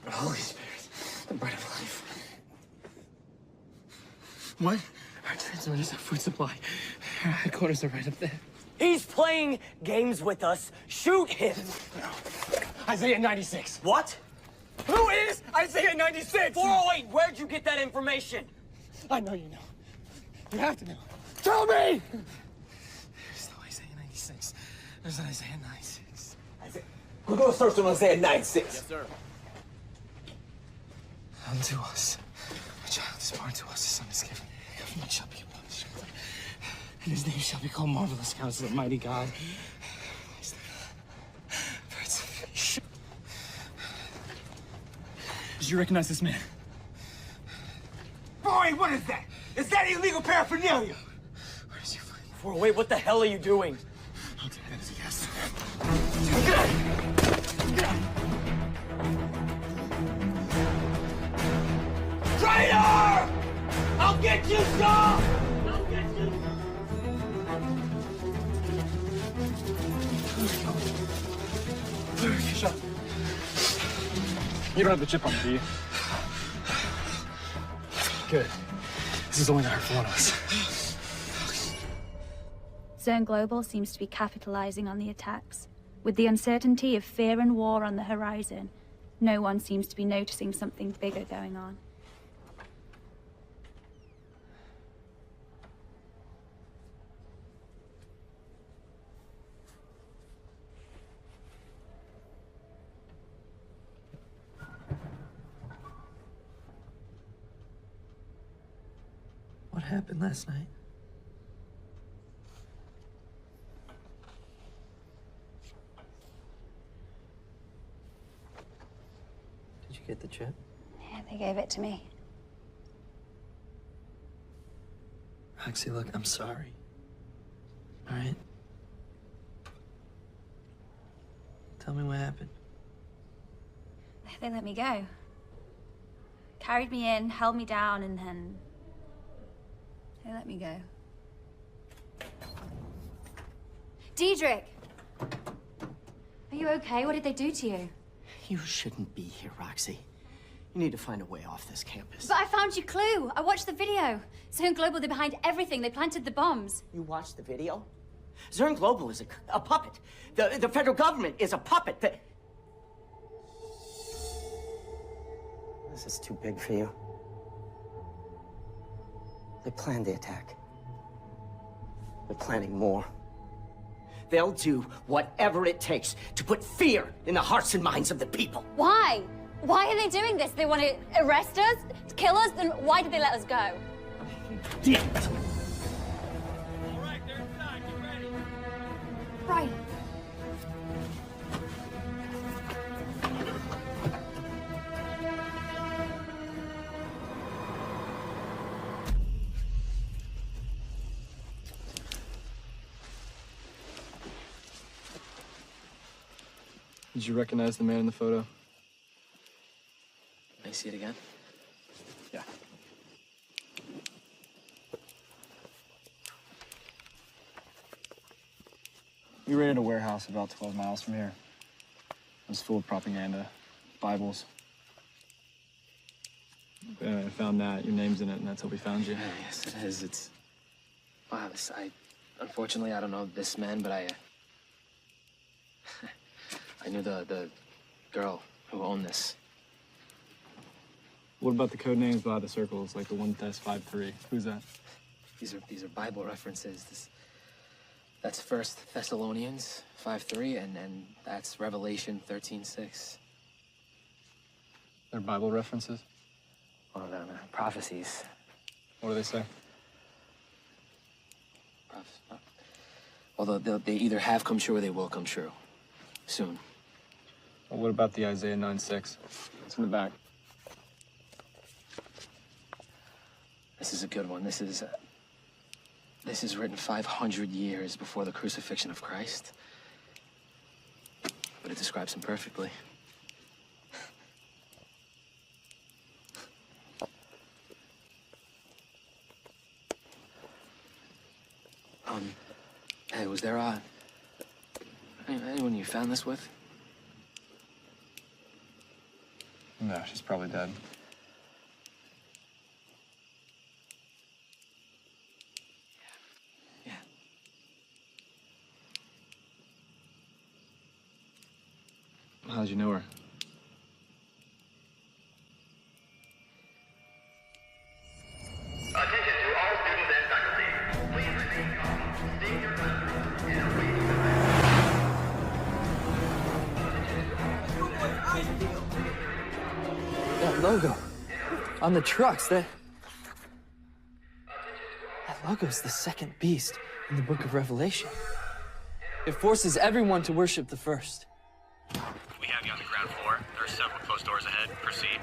The Holy Spirit, the bread of life. What? Our transmitters, our food supply. Our headquarters are right up there. He's playing games with us. Shoot him. Isaiah 96. What? Who is Isaiah 96? 408, where'd you get that information? I know you know. You have to know. Tell me! There's no Isaiah 96. There's Isaiah 96. We're gonna search on Isaiah 96. Yes, sir. Unto us, a child is born to us, a son is given. The government shall be upon his shoulder, and his name shall be called Marvelous Counselor, Mighty God. Did you recognize this man? Boy, what is that? Is that illegal paraphernalia? Where did you find him? 408, what the hell are you doing? I'll take that as a yes. Traitor! I'll get you, Saul! I'll get you! Shut up. You don't have the chip on, do you? Good. This is only gonna hurt for one of us. Zern Global seems to be capitalizing on the attacks. With the uncertainty of fear and war on the horizon, no one seems to be noticing something bigger going on. What happened last night? Did you get the chip? Yeah, they gave it to me. Roxy, look, I'm sorry. All right? Tell me what happened. They let me go. Carried me in, held me down, and then they let me go. Diedrich! Are you okay? What did they do to you? You shouldn't be here, Roxy. You need to find a way off this campus. But I found your clue. I watched the video. Zern Global, they're behind everything. They planted the bombs. You watched the video? Zern Global is a puppet. The federal government is a puppet. This is too big for you. They planned the attack. They're planning more. They'll do whatever it takes to put fear in the hearts and minds of the people. Why? Why are they doing this? They want to arrest us? Kill us? Then why did they let us go? Did. Brian. Did you recognize the man in the photo? May I see it again? Yeah. We raided a warehouse about 12 miles from here. It was full of propaganda, Bibles. I found that. Your name's in it, and that's how we found you. Yeah, yes, it is. It's... Wow, unfortunately, I don't know this man, but I knew the girl who owned this. What about the code names by the circles, like the 1-53? Who's that? These are Bible references. That's 1 Thessalonians 5:3, and that's Revelation 13:6. They're Bible references? Well, no, prophecies. What do they say? Well, they either have come true or they will come true. Soon. Well, what about the Isaiah 9:6? It's in the back. This is a good one. This is written 500 years before the crucifixion of Christ. But it describes him perfectly. Hey, was there anyone you found this with? No, she's probably dead. Yeah. How'd you know her? Attention to all students and faculty. Please remain calm. Stay in your classrooms and await That logo on the trucks, that logo's the second beast in the book of Revelation. It forces everyone to worship the first. We have you on the ground floor. There are several closed doors ahead. Proceed.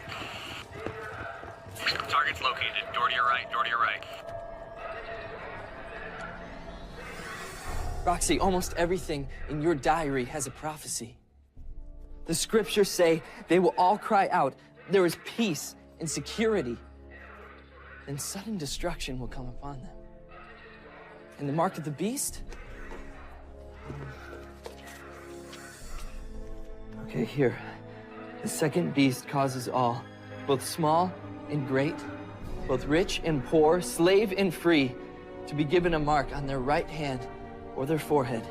Target's located. Door to your right. Door to your right. Roxy, almost everything in your diary has a prophecy. The scriptures say they will all cry out, there is peace and security. Then sudden destruction will come upon them. And the mark of the beast? Okay, here. The second beast causes all, both small and great, both rich and poor, slave and free, to be given a mark on their right hand or their forehead,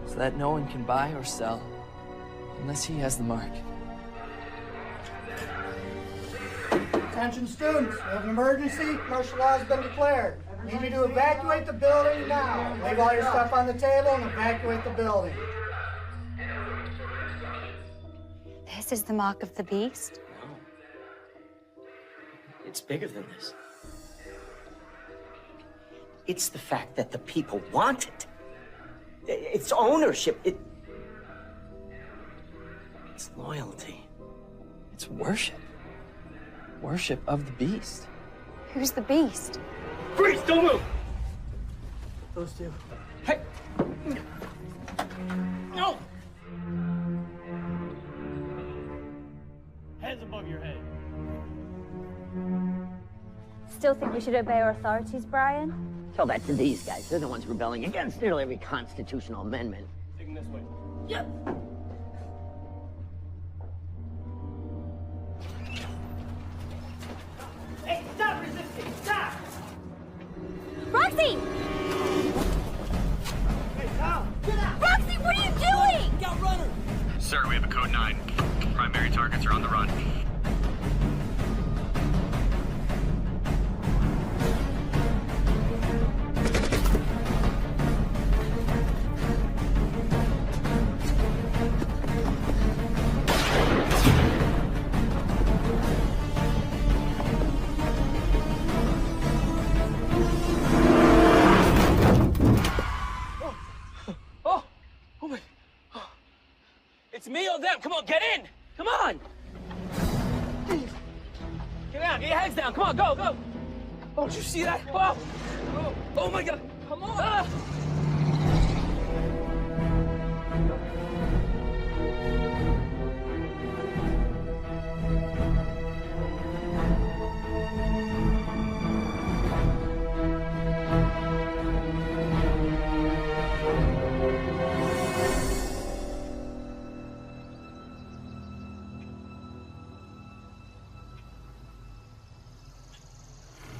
so that no one can buy or sell unless he has the mark. Attention students, we have an emergency. Martial law has been declared. We need you to evacuate the building now. Leave all your stuff on the table and evacuate the building. This is the mark of the beast? It's bigger than this. It's the fact that the people want it. It's ownership. It's loyalty. It's worship. Worship of the beast. Who's the beast? Freeze! Don't move! Those two. Hey! No! Hands above your head. Still think we should obey our authorities, Brian? Tell that to these guys. They're the ones rebelling against nearly every constitutional amendment. Take him this way. Yep. Hey, stop resisting! Stop! Roxy! Hey, Tom! Get out! Roxy, what are you doing? Get runner! Sir, we have a code 9. Primary targets are on the run. me or them. Come on, get in. Come on. Get down. Get your heads down. Come on, go, go. Oh, did you see that? Oh, oh my God. Come on. Ah.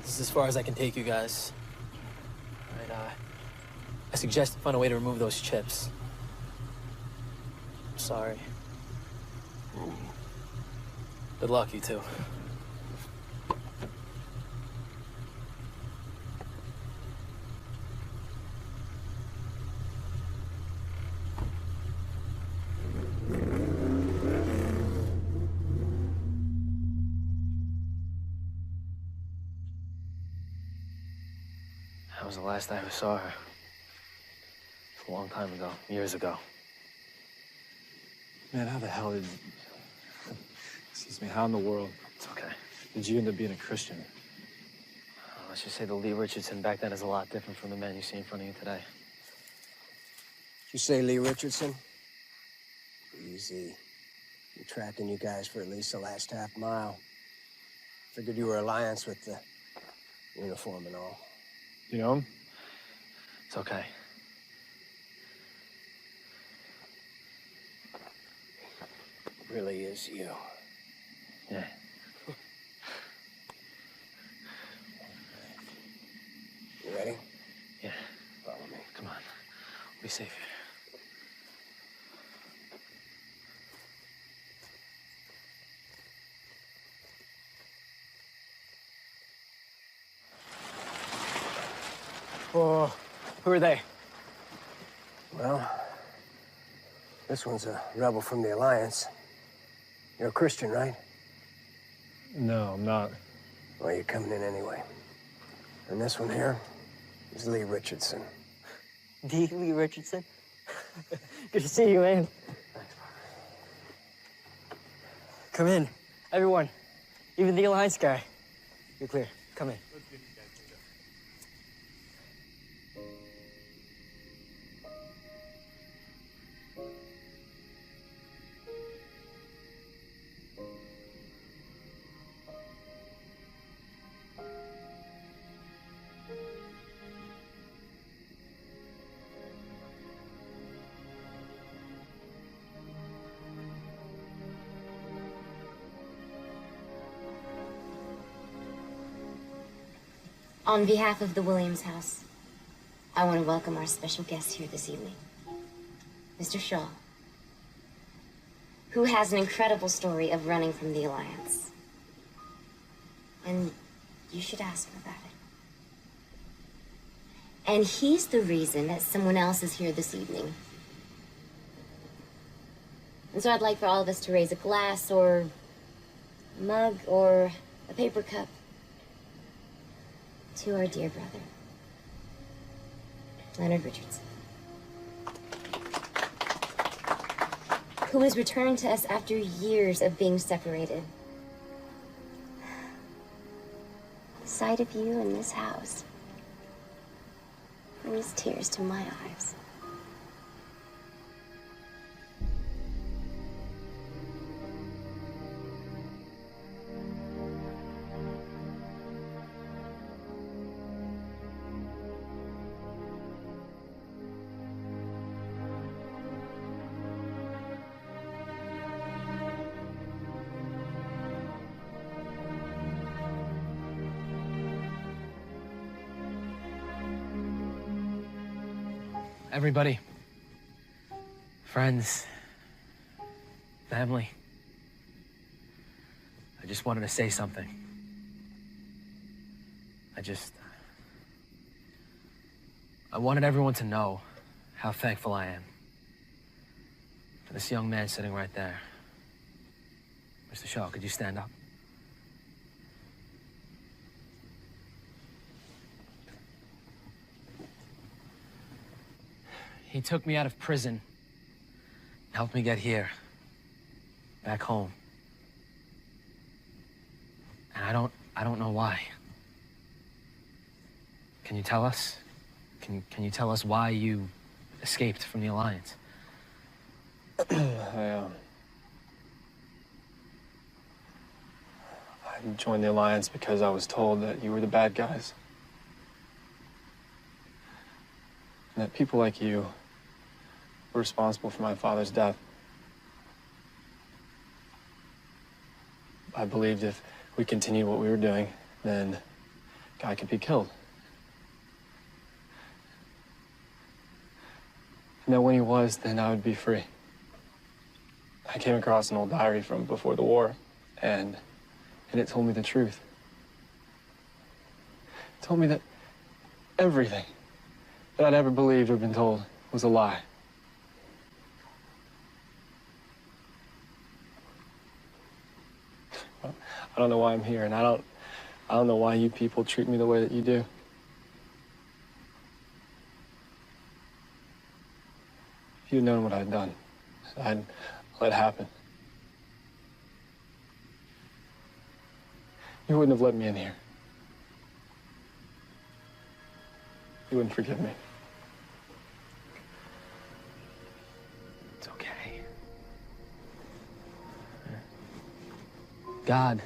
This is as far as I can take you guys. All right, I suggest you find a way to remove those chips. I'm sorry. Good luck, you two. That was the last I ever saw her. It's a long time ago, years ago. Man, how the hell did... Excuse me, how in the world... It's okay. Did you end up being a Christian? Let's just say the Lee Richardson back then is a lot different from the man you see in front of you today. You say Lee Richardson? Easy. Been tracking you guys for at least the last half mile. Figured you were alliance with the uniform and all. You know him? It's okay. Really is you. Yeah. You ready? Yeah. Follow me. Come on. We'll be safe here. Oh, who are they? Well, this one's a rebel from the Alliance. You're a Christian, right? No, I'm not. Well, you're coming in anyway. And this one here is Lee Richardson. D. Lee Richardson? Good to see you, man. Come in, everyone. Even the Alliance guy. You're clear. Come in. On behalf of the Williams house, I want to welcome our special guest here this evening, Mr. Shaw, who has an incredible story of running from the Alliance. And you should ask him about it. And he's the reason that someone else is here this evening. And so I'd like for all of us to raise a glass or a mug or a paper cup to our dear brother, Leonard Richardson, who has returned to us after years of being separated. The sight of you in this house brings tears to my eyes. Everybody, friends, family, I just wanted to say something. I wanted everyone to know how thankful I am for this young man sitting right there. Mr. Shaw, could you stand up? He took me out of prison, helped me get here, back home. And I don't know why. Can you tell us? Can you tell us why you escaped from the Alliance? I joined the Alliance because I was told that you were the bad guys. And that people like you were responsible for my father's death. I believed if we continued what we were doing, then Guy could be killed. And that when he was, then I would be free. I came across an old diary from before the war, and it told me the truth. It told me that everything that I'd ever believed or been told was a lie. Well, I don't know why I'm here, and I don't know why you people treat me the way that you do. If you'd known what I'd done, I'd let it happen. You wouldn't have let me in here. You wouldn't forgive me. It's okay. God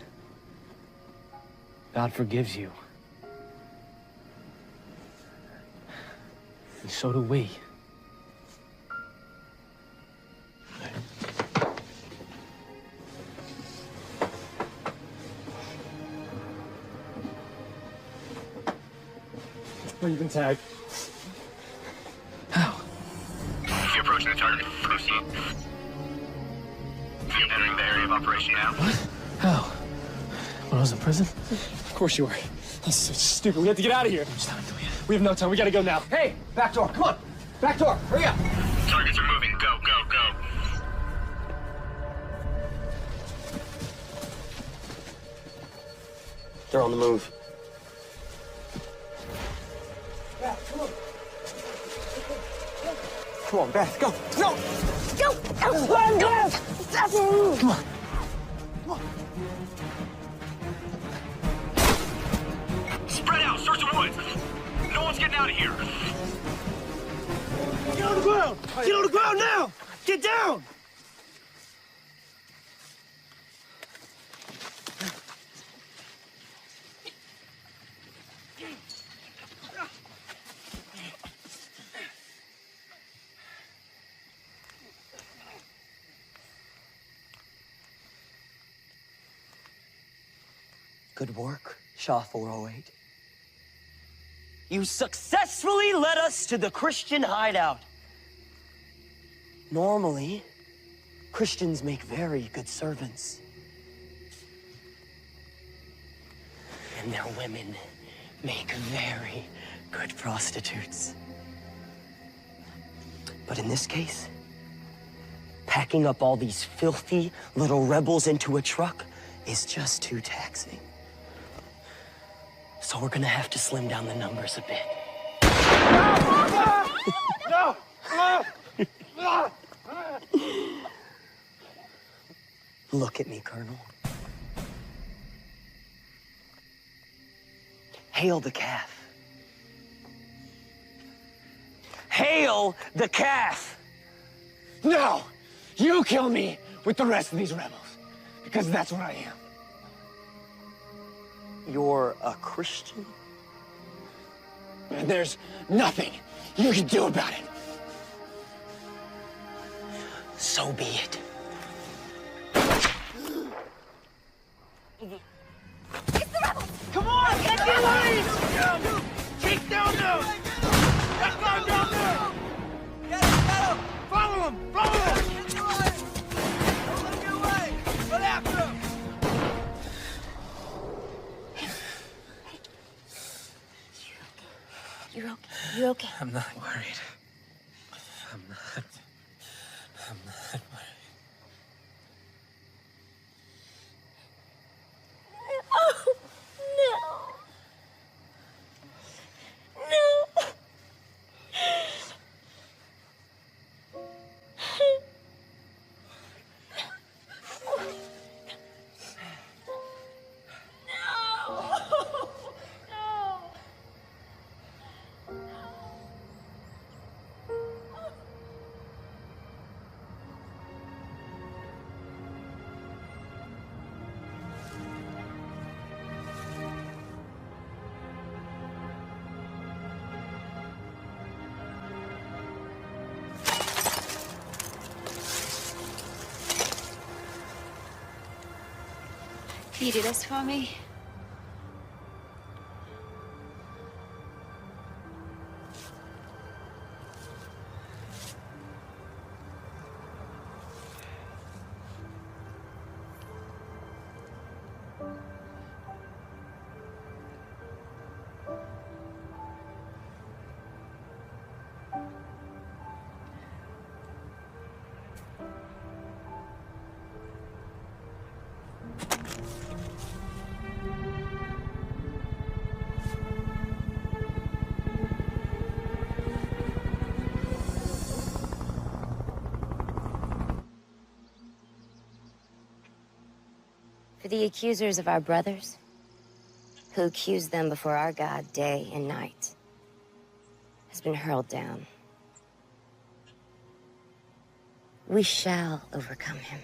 forgives you. And so do we. Oh, you've been tagged. How? You're approaching the target. Proceed. You're entering the area of operation now. What? How? When I was in prison? Of course you were. That's so stupid. We have to get out of here. We have no time. We gotta go now. Hey, back door. Come on. Back door. Hurry up. Targets are moving. Go, go, go. They're on the move. Come on, Beth. Go. No. Go! Come on. Spread out. Search the woods. No one's getting out of here. Get on the ground! Get on the ground now! Get down! Good work, Shah 408. You successfully led us to the Christian hideout. Normally, Christians make very good servants. And their women make very good prostitutes. But in this case, packing up all these filthy little rebels into a truck is just too taxing. So we're gonna have to slim down the numbers a bit. No! Look at me, Colonel. Hail the calf. Hail the calf! No! You kill me with the rest of these rebels, because that's what I am. You're a Christian? And there's nothing you can do about it. So be it. Come on! Get down! Take down those! That guy down there! Get him! Follow him! Follow him! Get away! Don't let him get away! Run after him! You're okay. You're okay. I'm not worried. I'm not worried. Oh, no. No. Can you do this for me? For the accusers of our brothers, who accuse them before our God day and night, has been hurled down. We shall overcome him.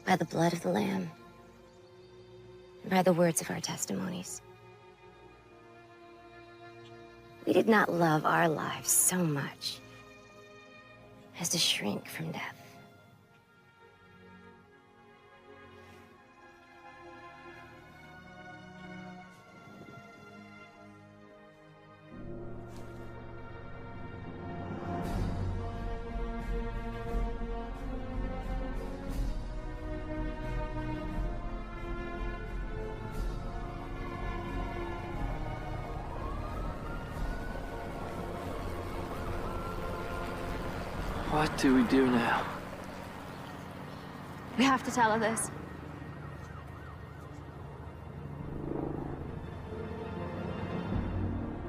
By the blood of the Lamb, and by the words of our testimonies. We did not love our lives so much as to shrink from death. What do we do now? We have to tell her this.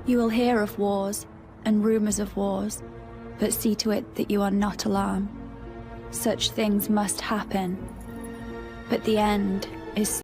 You will hear of wars and rumors of wars, but see to it that you are not alarmed. Such things must happen, but the end is